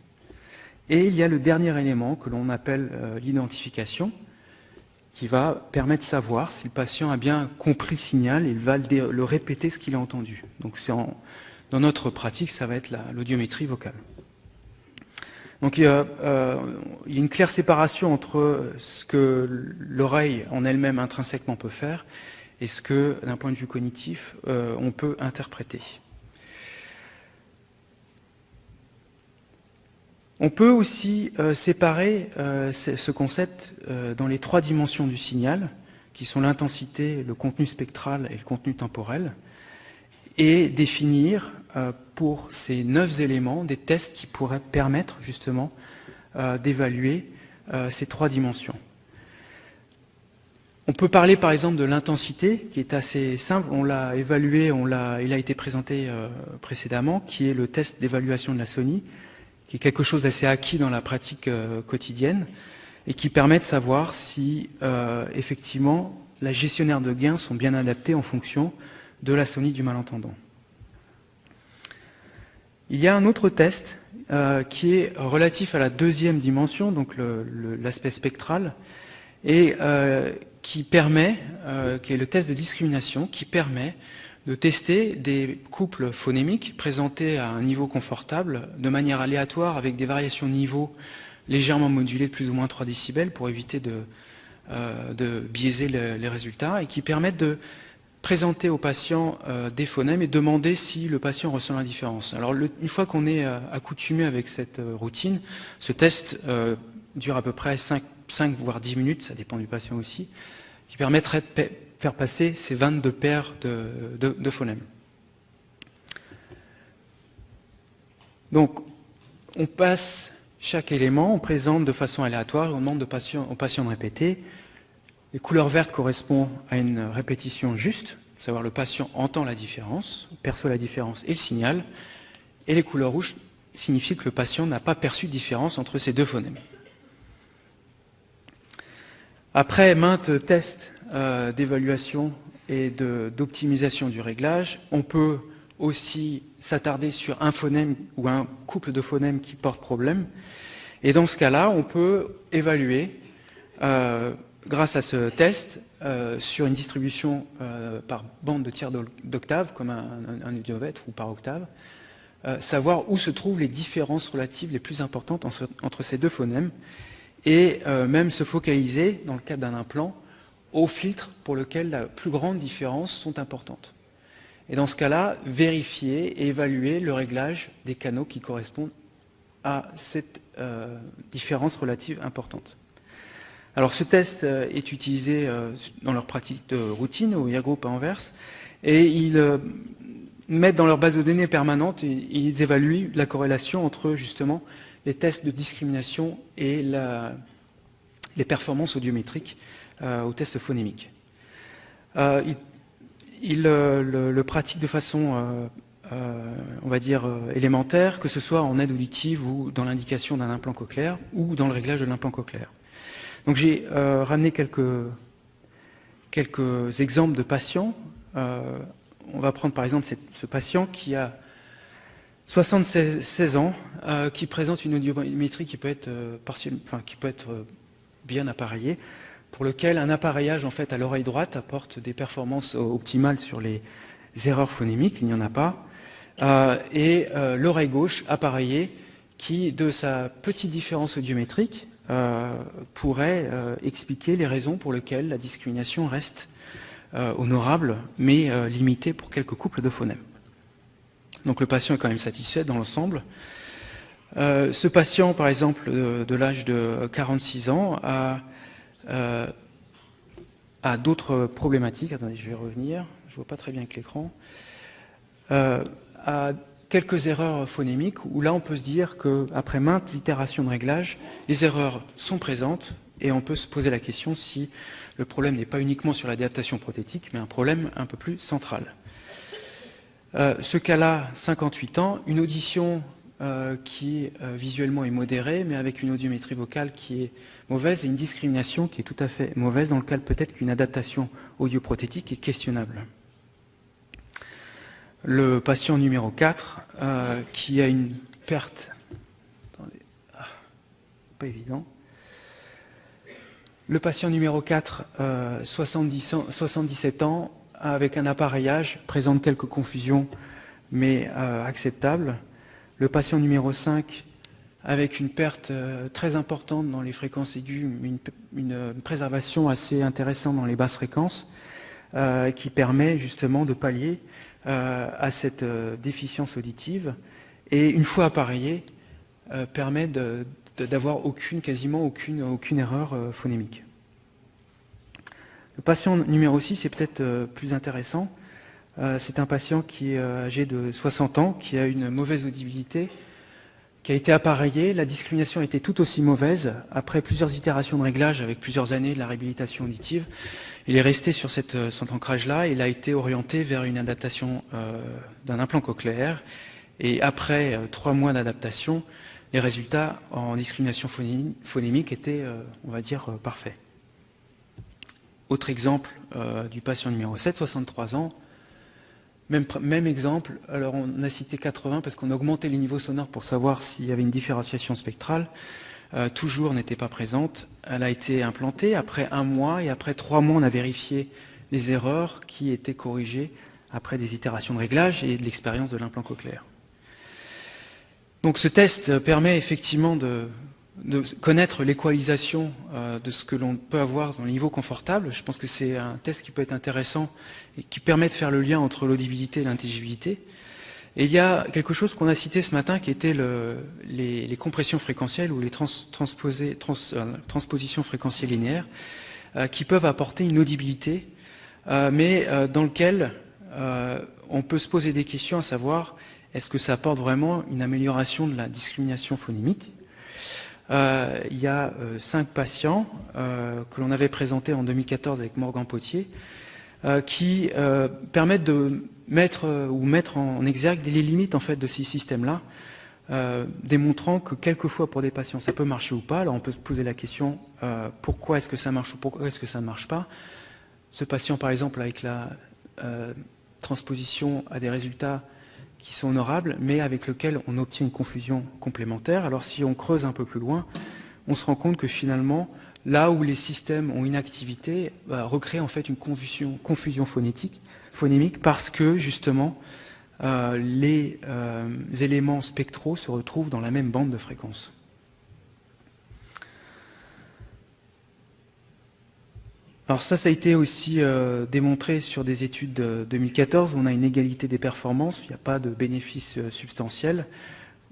Et il y a le dernier élément que l'on appelle l'identification, qui va permettre de savoir si le patient a bien compris le signal et il va le répéter ce qu'il a entendu. Donc dans notre pratique, ça va être l'audiométrie vocale. Donc il y a une claire séparation entre ce que l'oreille en elle-même intrinsèquement peut faire et ce que, d'un point de vue cognitif, on peut interpréter. On peut aussi séparer ce concept dans les 3 dimensions du signal, qui sont l'intensité, le contenu spectral et le contenu temporel, et définir pour ces 9 éléments des tests qui pourraient permettre justement d'évaluer ces 3 dimensions. On peut parler par exemple de l'intensité, qui est assez simple, on l'a évalué, il a été présenté précédemment, qui est le test d'évaluation de la sonie, qui est quelque chose d'assez acquis dans la pratique quotidienne, et qui permet de savoir si effectivement les gestionnaires de gains sont bien adaptés en fonction de la sonie du malentendant. Il y a un autre test qui est relatif à la 2e dimension, donc l'aspect spectral, et qui est le test de discrimination, qui permet de tester des couples phonémiques présentés à un niveau confortable de manière aléatoire avec des variations de niveau légèrement modulées de plus ou moins 3 décibels pour éviter de biaiser les résultats et qui permettent de présenter au patient des phonèmes et demander si le patient ressent la différence. Alors une fois qu'on est accoutumé avec cette routine, ce test dure à peu près 5 voire 10 minutes, ça dépend du patient aussi, qui permettrait de faire passer ces 22 paires de phonèmes. Donc, on passe chaque élément, on présente de façon aléatoire et on demande au patient de répéter. Les couleurs vertes correspondent à une répétition juste, à savoir le patient entend la différence, perçoit la différence et le signal, et les couleurs rouges signifient que le patient n'a pas perçu de différence entre ces 2 phonèmes. Après maintes tests d'évaluation et d'optimisation du réglage, on peut aussi s'attarder sur un phonème ou un couple de phonèmes qui portent problème. Et dans ce cas-là, on peut évaluer, grâce à ce test, sur une distribution par bande de tiers d'octave, comme un audiomètre ou par octave, savoir où se trouvent les différences relatives les plus importantes entre ces 2 phonèmes, et même se focaliser, dans le cadre d'un implant, aux filtres pour lesquels la plus grande différence sont importantes. Et dans ce cas-là, vérifier et évaluer le réglage des canaux qui correspondent à cette différence relative importante. Alors ce test est utilisé dans leur pratique de routine au IAGroup à Anvers, et ils mettent dans leur base de données permanente, ils évaluent la corrélation entre justement les tests de discrimination et les performances audiométriques aux tests phonémiques. Ils le pratiquent de façon, on va dire, élémentaire, que ce soit en aide auditive ou dans l'indication d'un implant cochléaire ou dans le réglage de l'implant cochléaire. Donc j'ai ramené quelques exemples de patients. On va prendre par exemple ce patient qui a 76 ans, qui présente une audiométrie qui peut être bien appareillée, pour lequel un appareillage en fait à l'oreille droite apporte des performances optimales sur les erreurs phonémiques, il n'y en a pas, et l'oreille gauche appareillée qui, de sa petite différence audiométrique, pourrait expliquer les raisons pour lesquelles la discrimination reste honorable, mais limitée pour quelques couples de phonèmes. Donc le patient est quand même satisfait dans l'ensemble. Ce patient, par exemple, de l'âge de 46 ans, a d'autres problématiques. Attendez, je vais revenir. Je ne vois pas très bien avec l'écran. A quelques erreurs phonémiques, où là on peut se dire qu'après maintes itérations de réglage, les erreurs sont présentes, et on peut se poser la question si le problème n'est pas uniquement sur l'adaptation prothétique, mais un problème un peu plus central. Ce cas-là, 58 ans, une audition qui visuellement est modérée, mais avec une audiométrie vocale qui est mauvaise, et une discrimination qui est tout à fait mauvaise, dans le cas peut-être qu'une adaptation audioprothétique est questionnable. Le patient numéro 4, qui a une perte... Attendez, pas évident. Le patient numéro 4, 77 ans, avec un appareillage, présente quelques confusions, mais acceptables. Le patient numéro 5, avec une perte très importante dans les fréquences aiguës, une préservation assez intéressante dans les basses fréquences, qui permet justement de pallier à cette déficience auditive, et une fois appareillé, permet d'avoir quasiment aucune erreur phonémique. Le patient numéro 6 est peut-être plus intéressant. C'est un patient qui est âgé de 60 ans, qui a une mauvaise audibilité, qui a été appareillé. La discrimination a été tout aussi mauvaise. Après plusieurs itérations de réglage, avec plusieurs années de la réhabilitation auditive, il est resté sur cet ancrage-là. Il a été orienté vers une adaptation d'un implant cochléaire. Et après 3 mois d'adaptation, les résultats en discrimination phonémique étaient, on va dire, parfaits. Autre exemple du patient numéro 7, 63 ans, même exemple. Alors on a cité 80 parce qu'on a augmenté les niveaux sonores pour savoir s'il y avait une différenciation spectrale. Toujours n'était pas présente. Elle a été implantée après 1 mois, et après 3 mois on a vérifié les erreurs qui étaient corrigées après des itérations de réglage et de l'expérience de l'implant cochléaire. Donc ce test permet effectivement de connaître l'équalisation de ce que l'on peut avoir dans le niveau confortable. Je pense que c'est un test qui peut être intéressant et qui permet de faire le lien entre l'audibilité et l'intelligibilité. Et il y a quelque chose qu'on a cité ce matin qui était les compressions fréquentielles ou les transpositions fréquentielles linéaires qui peuvent apporter une audibilité, mais dans lequel on peut se poser des questions à savoir est-ce que ça apporte vraiment une amélioration de la discrimination phonémique. Il y a 5 patients que l'on avait présentés en 2014 avec Morgan Potier qui permettent de mettre en exergue les limites en fait, de ces systèmes-là, démontrant que quelquefois pour des patients ça peut marcher ou pas. Alors on peut se poser la question pourquoi est-ce que ça marche ou pourquoi est-ce que ça ne marche pas. Ce patient par exemple avec la transposition a des résultats qui sont honorables, mais avec lequel on obtient une confusion complémentaire. Alors si on creuse un peu plus loin, on se rend compte que finalement, là où les systèmes ont une activité, recrée en fait une confusion phonémique parce que justement les éléments spectraux se retrouvent dans la même bande de fréquence. Alors ça a été aussi démontré sur des études de 2014 où on a une égalité des performances, il n'y a pas de bénéfice substantiel,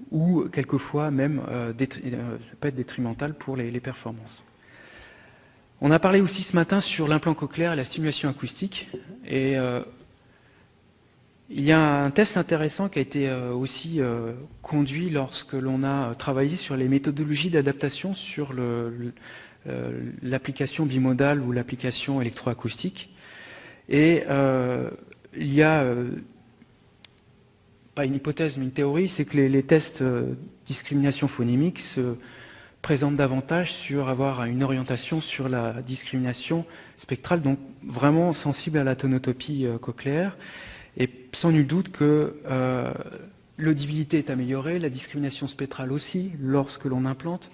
ou quelquefois même ça peut être détrimental pour les performances. On a parlé aussi ce matin sur l'implant cochléaire et la stimulation acoustique. Et il y a un test intéressant qui a été aussi conduit lorsque l'on a travaillé sur les méthodologies d'adaptation sur l'application bimodale ou l'application électroacoustique. Et il y a, pas une hypothèse mais une théorie, c'est que les tests discrimination phonémique se présentent davantage sur avoir une orientation sur la discrimination spectrale, donc vraiment sensible à la tonotopie cochléaire. Et sans nul doute que l'audibilité est améliorée, la discrimination spectrale aussi, lorsque l'on implante,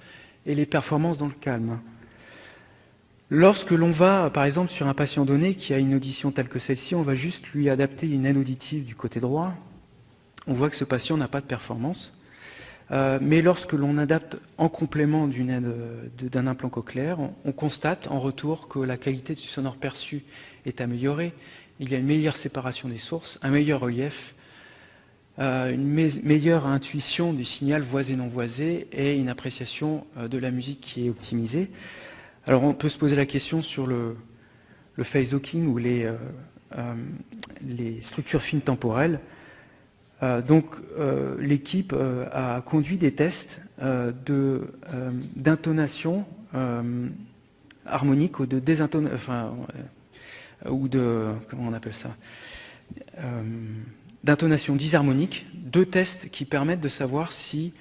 et les performances dans le calme. Lorsque l'on va, par exemple, sur un patient donné qui a une audition telle que celle-ci, on va juste lui adapter une aide auditive du côté droit, on voit que ce patient n'a pas de performance. Mais lorsque l'on adapte en complément d'une aide d'un implant cochléaire, on constate en retour que la qualité du sonore perçu est améliorée. Il y a une meilleure séparation des sources, un meilleur relief, une meilleure intuition du signal voisé non voisé et une appréciation de la musique qui est optimisée. Alors on peut se poser la question sur le phase docking ou les structures fines temporelles. L'équipe a conduit des tests d'intonation harmonique ou de désintonation, comment on appelle ça, d'intonation disharmonique, 2 tests qui permettent de savoir si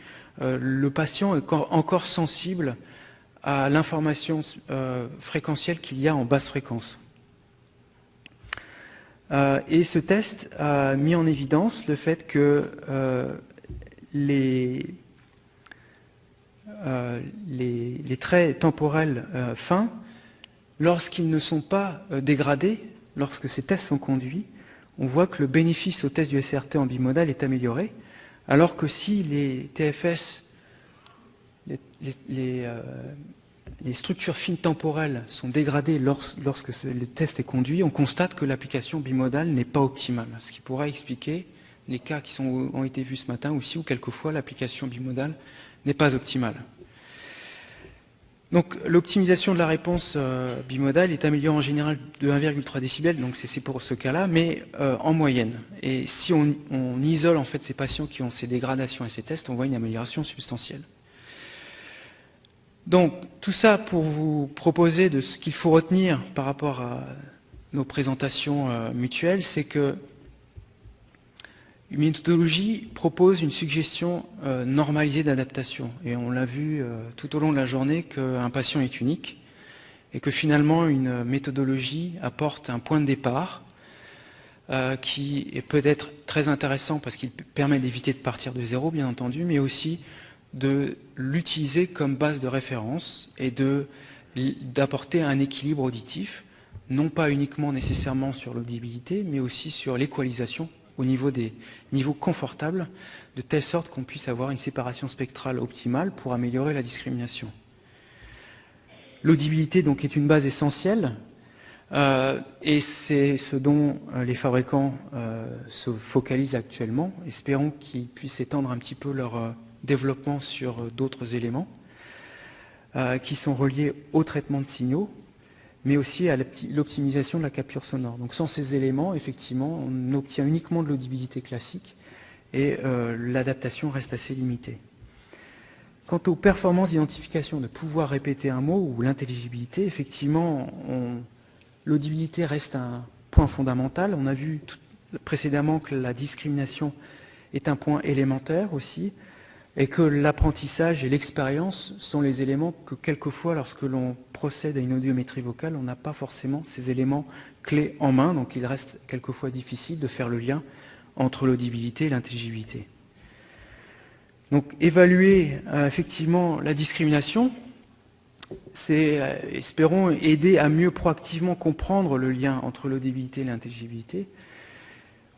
le patient est encore sensible à l'information fréquentielle qu'il y a en basse fréquence. Et ce test a mis en évidence le fait que les traits temporels fins, lorsqu'ils ne sont pas dégradés, lorsque ces tests sont conduits, on voit que le bénéfice au test du SRT en bimodal est amélioré, alors que si les TFS, les structures fines temporelles sont dégradées lorsque le test est conduit, on constate que l'application bimodale n'est pas optimale, ce qui pourrait expliquer les cas qui ont été vus ce matin aussi, où quelquefois l'application bimodale n'est pas optimale. Donc l'optimisation de la réponse bimodale est améliorée en général de 1,3 décibels, donc c'est pour ce cas-là, mais en moyenne. Et si on isole en fait ces patients qui ont ces dégradations et ces tests, on voit une amélioration substantielle. Donc tout ça pour vous proposer de ce qu'il faut retenir par rapport à nos présentations mutuelles, c'est que une méthodologie propose une suggestion normalisée d'adaptation. Et on l'a vu tout au long de la journée qu'un patient est unique et que finalement une méthodologie apporte un point de départ qui est peut-être très intéressant parce qu'il permet d'éviter de partir de zéro, bien entendu, mais aussi de l'utiliser comme base de référence et d'apporter un équilibre auditif, non pas uniquement nécessairement sur l'audibilité, mais aussi sur l'équalisation au niveau des niveaux confortables, de telle sorte qu'on puisse avoir une séparation spectrale optimale pour améliorer la discrimination. L'audibilité donc est une base essentielle et c'est ce dont les fabricants se focalisent actuellement. Espérons qu'ils puissent étendre un petit peu leur développement sur d'autres éléments qui sont reliés au traitement de signaux, mais aussi à l'optimisation de la capture sonore. Donc sans ces éléments, effectivement, on obtient uniquement de l'audibilité classique et l'adaptation reste assez limitée. Quant aux performances d'identification, de pouvoir répéter un mot ou l'intelligibilité, effectivement, l'audibilité reste un point fondamental. On a vu précédemment que la discrimination est un point élémentaire aussi, et que l'apprentissage et l'expérience sont les éléments que quelquefois, lorsque l'on procède à une audiométrie vocale, on n'a pas forcément ces éléments clés en main, donc il reste quelquefois difficile de faire le lien entre l'audibilité et l'intelligibilité. Donc évaluer effectivement la discrimination, c'est, espérons, aider à mieux proactivement comprendre le lien entre l'audibilité et l'intelligibilité.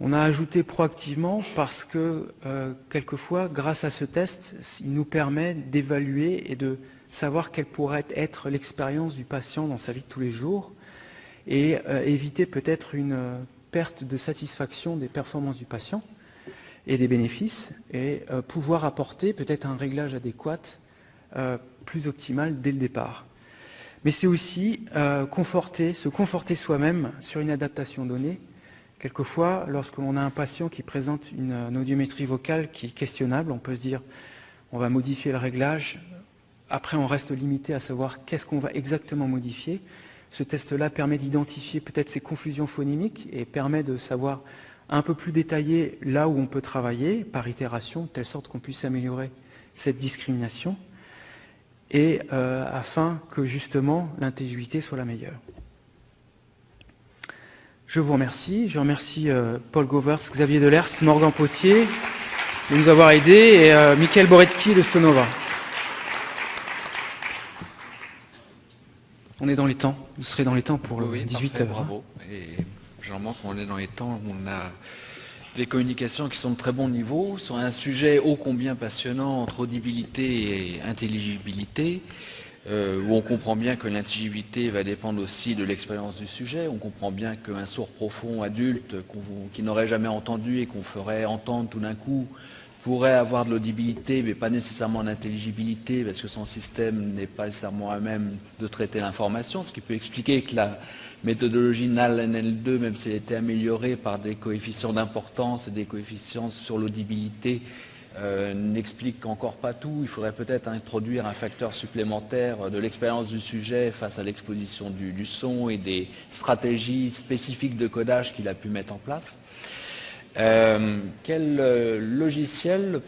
On a ajouté proactivement parce que, quelquefois, grâce à ce test, il nous permet d'évaluer et de savoir quelle pourrait être l'expérience du patient dans sa vie de tous les jours et éviter peut-être une perte de satisfaction des performances du patient et des bénéfices et pouvoir apporter peut-être un réglage adéquat plus optimal dès le départ. Mais c'est aussi se conforter soi-même sur une adaptation donnée. Quelquefois, lorsque l'on a un patient qui présente une audiométrie vocale qui est questionnable, on peut se dire on va modifier le réglage. Après, on reste limité à savoir qu'est-ce qu'on va exactement modifier. Ce test-là permet d'identifier peut-être ces confusions phonimiques et permet de savoir un peu plus détaillé là où on peut travailler par itération, de telle sorte qu'on puisse améliorer cette discrimination et afin que justement l'intelligibilité soit la meilleure. Je vous remercie. Je remercie Paul Govers, Xavier Delers, Morgan Potier de nous avoir aidés et Michael Boretsky de Sonova. On est dans les temps. Vous serez dans les temps pour le 18h. Bravo. Et généralement, quand on est dans les temps, on a des communications qui sont de très bon niveau sur un sujet ô combien passionnant entre audibilité et intelligibilité, où on comprend bien que l'intelligibilité va dépendre aussi de l'expérience du sujet. On comprend bien qu'un sourd profond adulte qui n'aurait jamais entendu et qu'on ferait entendre tout d'un coup pourrait avoir de l'audibilité, mais pas nécessairement d'intelligibilité, parce que son système n'est pas nécessairement à même de traiter l'information, ce qui peut expliquer que la méthodologie NAL-NL2, même si elle a été améliorée par des coefficients d'importance et des coefficients sur l'audibilité, n'explique encore pas tout. Il faudrait peut-être introduire un facteur supplémentaire de l'expérience du sujet face à l'exposition du son et des stratégies spécifiques de codage qu'il a pu mettre en place. Quel logiciel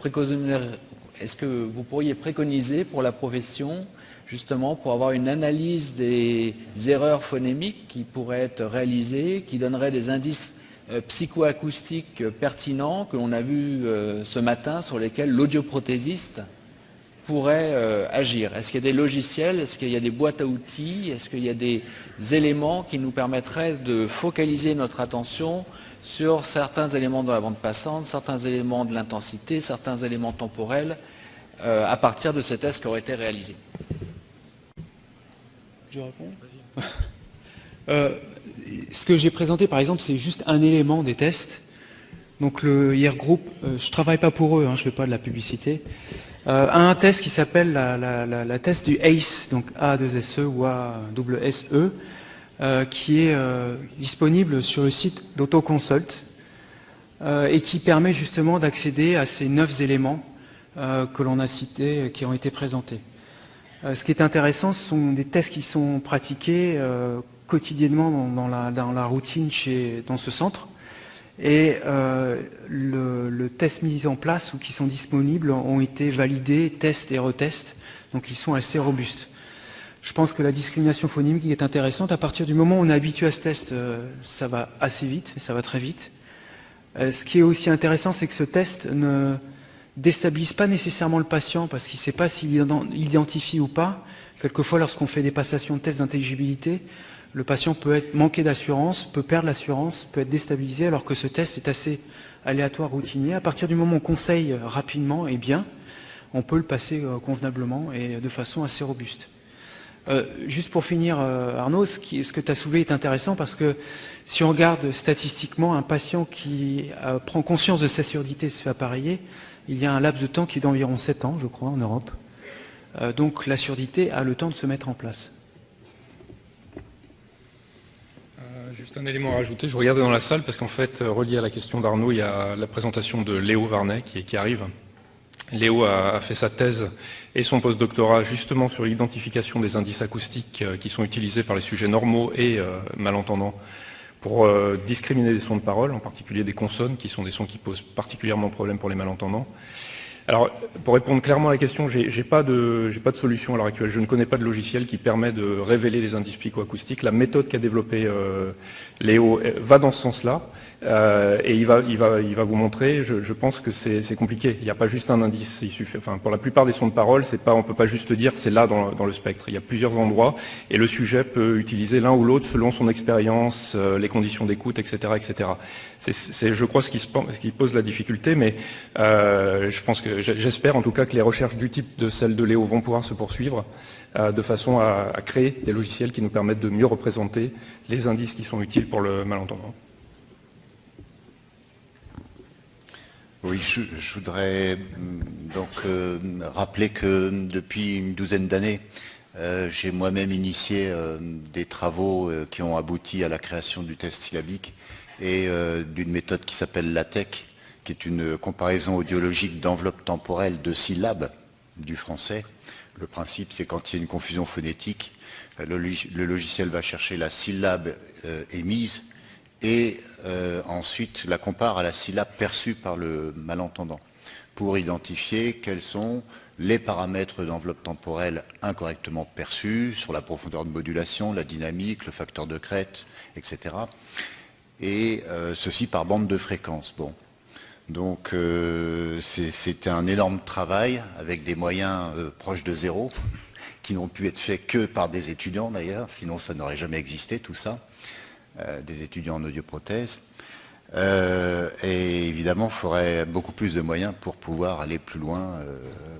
est-ce que vous pourriez préconiser pour la profession, justement pour avoir une analyse des erreurs phonémiques qui pourraient être réalisées, qui donneraient des indices psychoacoustiques pertinents que l'on a vu ce matin, sur lesquels l'audioprothésiste pourrait agir? Est-ce qu'il y a des logiciels? Est-ce qu'il y a des boîtes à outils? Est-ce qu'il y a des éléments qui nous permettraient de focaliser notre attention sur certains éléments de la bande passante, certains éléments de l'intensité, certains éléments temporels, à partir de ces tests qui auraient été réalisés? Je réponds. Ce que j'ai présenté, par exemple, c'est juste un élément des tests. Donc le IR Group, je ne travaille pas pour eux, je ne fais pas de la publicité, a un test qui s'appelle la test du ACE, donc A2SE ou A-S-E, qui est disponible sur le site d'AutoConsult et qui permet justement d'accéder à ces 9 éléments que l'on a cités, qui ont été présentés. Ce qui est intéressant, ce sont des tests qui sont pratiqués quotidiennement dans la routine dans ce centre. Et le test mis en place ou qui sont disponibles ont été validés, tests et retests, donc ils sont assez robustes. Je pense que la discrimination phonimique est intéressante. À partir du moment où on est habitué à ce test, ça va assez vite, ça va très vite. Ce qui est aussi intéressant, c'est que ce test ne déstabilise pas nécessairement le patient parce qu'il ne sait pas s'il identifie ou pas. Quelquefois, lorsqu'on fait des passations de tests d'intelligibilité, le patient peut être manqué d'assurance, peut perdre l'assurance, peut être déstabilisé, alors que ce test est assez aléatoire, routinier. À partir du moment où on conseille rapidement et bien, on peut le passer convenablement et de façon assez robuste. Juste pour finir, Arnaud, ce que tu as soulevé est intéressant parce que si on regarde statistiquement un patient qui prend conscience de sa surdité et se fait appareiller, il y a un laps de temps qui est d'environ 7 ans, je crois, en Europe. Donc la surdité a le temps de se mettre en place. Juste un élément à rajouter, je regardais dans la salle parce qu'en fait, relié à la question d'Arnaud, il y a la présentation de Léo Varnet qui arrive. Léo a fait sa thèse et son post-doctorat justement sur l'identification des indices acoustiques qui sont utilisés par les sujets normaux et malentendants pour discriminer des sons de parole, en particulier des consonnes, qui sont des sons qui posent particulièrement problème pour les malentendants. Alors, pour répondre clairement à la question, j'ai pas de solution à l'heure actuelle. Je ne connais pas de logiciel qui permet de révéler les indices psychoacoustiques. La méthode qu'a développée Léo va dans ce sens-là. Et il va vous montrer, je pense que c'est compliqué. Il n'y a pas juste un indice. Il suffit, pour la plupart des sons de parole, on ne peut pas juste dire c'est là dans le spectre. Il y a plusieurs endroits et le sujet peut utiliser l'un ou l'autre selon son expérience, les conditions d'écoute, etc., etc. C'est, je crois, ce qui pose la difficulté, mais j'espère en tout cas que les recherches du type de celles de Léo vont pouvoir se poursuivre de façon à créer des logiciels qui nous permettent de mieux représenter les indices qui sont utiles pour le malentendant. Oui, je voudrais donc rappeler que depuis une douzaine d'années, J'ai moi-même initié des travaux qui ont abouti à la création du test syllabique et d'une méthode qui s'appelle LaTeX, qui est une comparaison audiologique d'enveloppe temporelle de syllabes du français. Le principe, c'est quand il y a une confusion phonétique, le logiciel va chercher la syllabe émise et ensuite la compare à la syllabe perçue par le malentendant pour identifier quels sont les paramètres d'enveloppe temporelle incorrectement perçus sur la profondeur de modulation, la dynamique, le facteur de crête, etc. Et ceci par bande de fréquence. Bon. Donc c'était un énorme travail avec des moyens proches de zéro, qui n'ont pu être faits que par des étudiants d'ailleurs, sinon ça n'aurait jamais existé tout ça, des étudiants en audioprothèse. Et évidemment, il faudrait beaucoup plus de moyens pour pouvoir aller plus loin,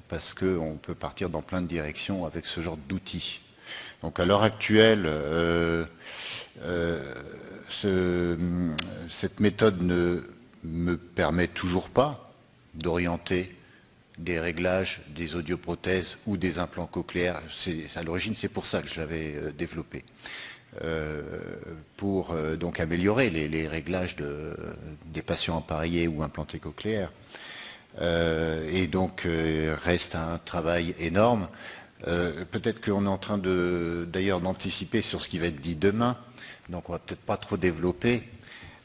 parce qu'on peut partir dans plein de directions avec ce genre d'outils. Donc à l'heure actuelle, cette méthode ne me permet toujours pas d'orienter des réglages des audioprothèses ou des implants cochléaires. À l'origine, c'est pour ça que je l'avais développé. Pour donc améliorer les réglages des patients appareillés ou implantés cochléaires. Et donc reste un travail énorme. Peut-être qu'on est en train d'ailleurs d'anticiper sur ce qui va être dit demain, donc on va peut-être pas trop développer.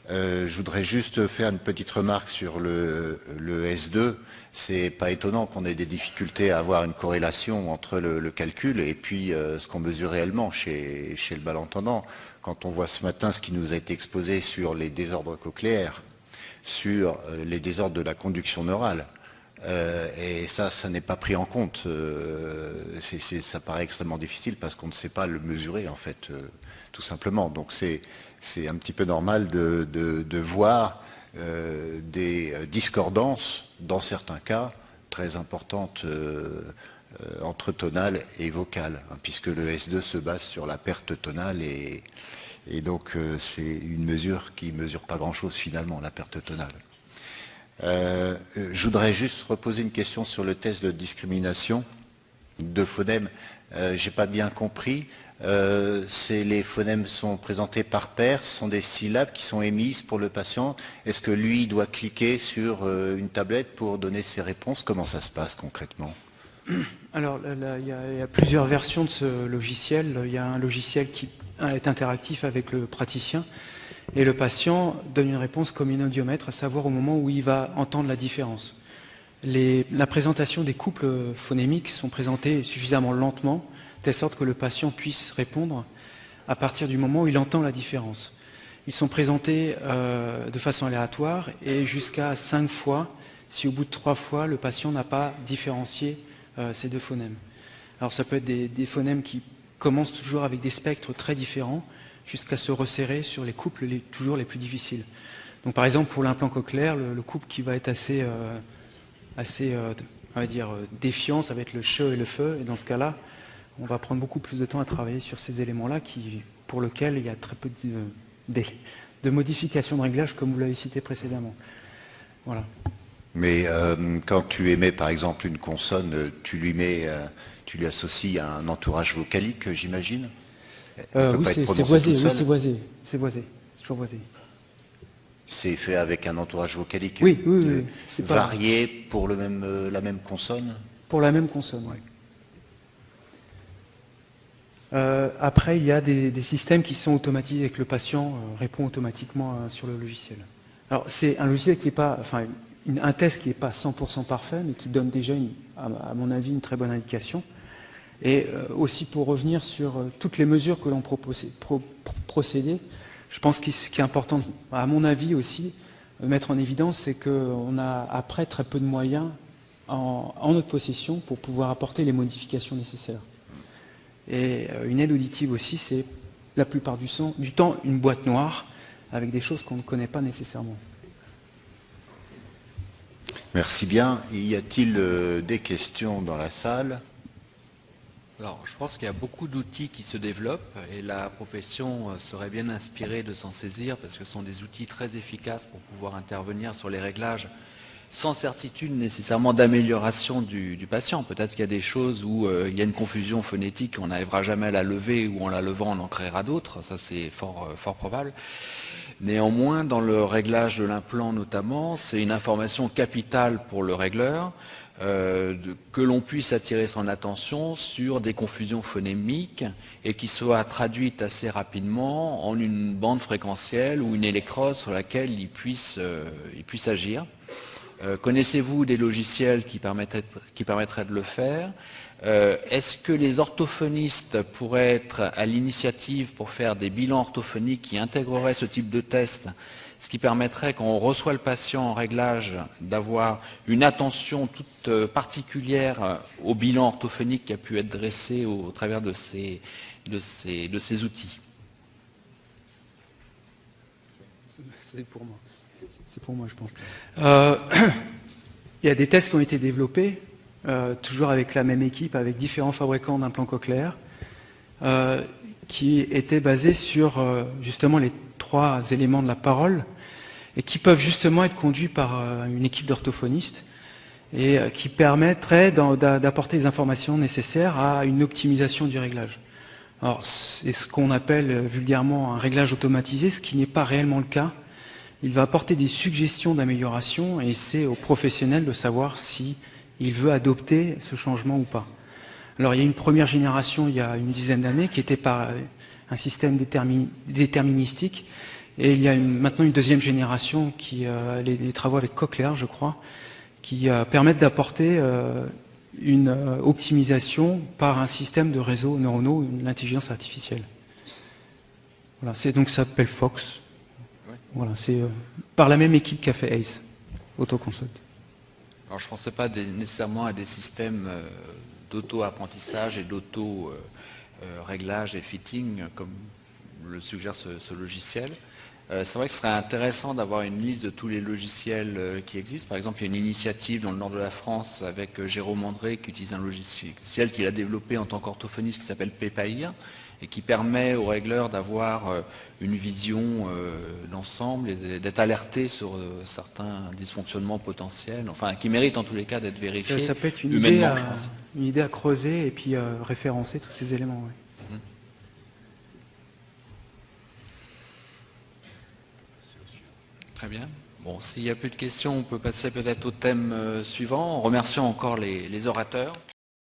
Je voudrais juste faire une petite remarque sur le S2. C'est pas étonnant qu'on ait des difficultés à avoir une corrélation entre le calcul et puis ce qu'on mesure réellement chez le malentendant. Quand on voit ce matin ce qui nous a été exposé sur les désordres cochléaires, sur les désordres de la conduction neurale, et ça n'est pas pris en compte. Ça paraît extrêmement difficile parce qu'on ne sait pas le mesurer en fait, tout simplement. Donc c'est un petit peu normal de voir des discordances, dans certains cas, très importantes entre tonale et vocale, hein, puisque le S2 se base sur la perte tonale et donc c'est une mesure qui ne mesure pas grand-chose finalement, la perte tonale. Je voudrais juste reposer une question sur le test de discrimination de phonèmes. J'ai pas bien compris. Les phonèmes sont présentés par paire, ce sont des syllabes qui sont émises pour le patient. Est-ce que lui doit cliquer sur une tablette pour donner ses réponses? Comment ça se passe concrètement? Alors, il y a plusieurs versions de ce logiciel. Il y a un logiciel qui est interactif avec le praticien et le patient donne une réponse comme une audiomètre, à savoir au moment où il va entendre la différence. La présentation des couples phonémiques sont présentés suffisamment lentement, de telle sorte que le patient puisse répondre à partir du moment où il entend la différence. Ils sont présentés de façon aléatoire et jusqu'à 5 fois, si au bout de 3 fois, le patient n'a pas différencié ces deux phonèmes. Alors ça peut être des phonèmes qui commencent toujours avec des spectres très différents, jusqu'à se resserrer sur les couples toujours les plus difficiles. Donc par exemple, pour l'implant cochléaire, le couple qui va être assez on va dire, défiant, ça va être le che et le fe, et dans ce cas-là, on va prendre beaucoup plus de temps à travailler sur ces éléments-là, pour lesquels il y a très peu de modifications de réglage, comme vous l'avez cité précédemment. Voilà. Mais quand tu émets par exemple une consonne, tu lui associes un entourage vocalique, j'imagine? Oui, c'est voisé, c'est voisé. C'est toujours voisé. C'est fait avec un entourage vocalique oui. varié pour la même consonne? Pour la même consonne, oui. Après, il y a des systèmes qui sont automatisés et que le patient répond automatiquement sur le logiciel. Alors, c'est un logiciel qui n'est pas, enfin, un test qui n'est pas 100% parfait, mais qui donne déjà, à mon avis, une très bonne indication. Et aussi pour revenir sur toutes les mesures que l'on procédait, je pense que ce qui est important, à mon avis aussi, mettre en évidence, c'est qu'on a après très peu de moyens en notre possession pour pouvoir apporter les modifications nécessaires. Et une aide auditive aussi, c'est la plupart du temps une boîte noire avec des choses qu'on ne connaît pas nécessairement. Merci bien. Y a-t-il des questions dans la salle? Alors, je pense qu'il y a beaucoup d'outils qui se développent et la profession serait bien inspirée de s'en saisir parce que ce sont des outils très efficaces pour pouvoir intervenir sur les réglages sans certitude nécessairement d'amélioration du patient. Peut-être qu'il y a des choses où il y a une confusion phonétique, on n'arrivera jamais à la lever, ou en la levant on en créera d'autres, ça c'est fort probable. Néanmoins, dans le réglage de l'implant notamment, c'est une information capitale pour le régleur, que l'on puisse attirer son attention sur des confusions phonémiques et qui soient traduites assez rapidement en une bande fréquentielle ou une électrode sur laquelle il puisse agir. Connaissez-vous des logiciels qui permettraient de le faire? Est-ce que les orthophonistes pourraient être à l'initiative pour faire des bilans orthophoniques qui intégreraient ce type de test, ce qui permettrait, quand on reçoit le patient en réglage, d'avoir une attention toute particulière au bilan orthophonique qui a pu être dressé au travers de ces outils? C'est pour moi. C'est pour moi, je pense. Il y a des tests qui ont été développés, toujours avec la même équipe, avec différents fabricants d'implants cochléaires, qui étaient basés sur justement les 3 éléments de la parole, et qui peuvent justement être conduits par une équipe d'orthophonistes, et qui permettraient d'apporter les informations nécessaires à une optimisation du réglage. Alors, c'est ce qu'on appelle vulgairement un réglage automatisé, ce qui n'est pas réellement le cas. Il va apporter des suggestions d'amélioration, et c'est au professionnel de savoir si il veut adopter ce changement ou pas. Alors, il y a une première génération, il y a une dizaine d'années, qui était par un système déterministique, et il y a maintenant une deuxième génération, les travaux avec Cochlear, je crois, qui permettent d'apporter une optimisation par un système de réseaux neuronaux, l'intelligence artificielle. Voilà, donc ça s'appelle Fox. Voilà, c'est par la même équipe qu'a fait ACE, Autoconsult. Alors je ne pensais pas nécessairement à des systèmes d'auto-apprentissage et d'auto-réglage et fitting, comme le suggère ce logiciel. C'est vrai que ce serait intéressant d'avoir une liste de tous les logiciels qui existent. Par exemple, il y a une initiative dans le nord de la France avec Jérôme André qui utilise un logiciel qu'il a développé en tant qu'orthophoniste qui s'appelle Pepair et qui permet aux régleurs d'avoir une vision d'ensemble et d'être alerté sur certains dysfonctionnements potentiels, enfin qui méritent en tous les cas d'être vérifiés. Ça peut être une idée à creuser et puis référencer tous ces éléments. Ouais. Très bien. Bon, s'il n'y a plus de questions, on peut passer peut-être au thème suivant, en remerciant encore les orateurs.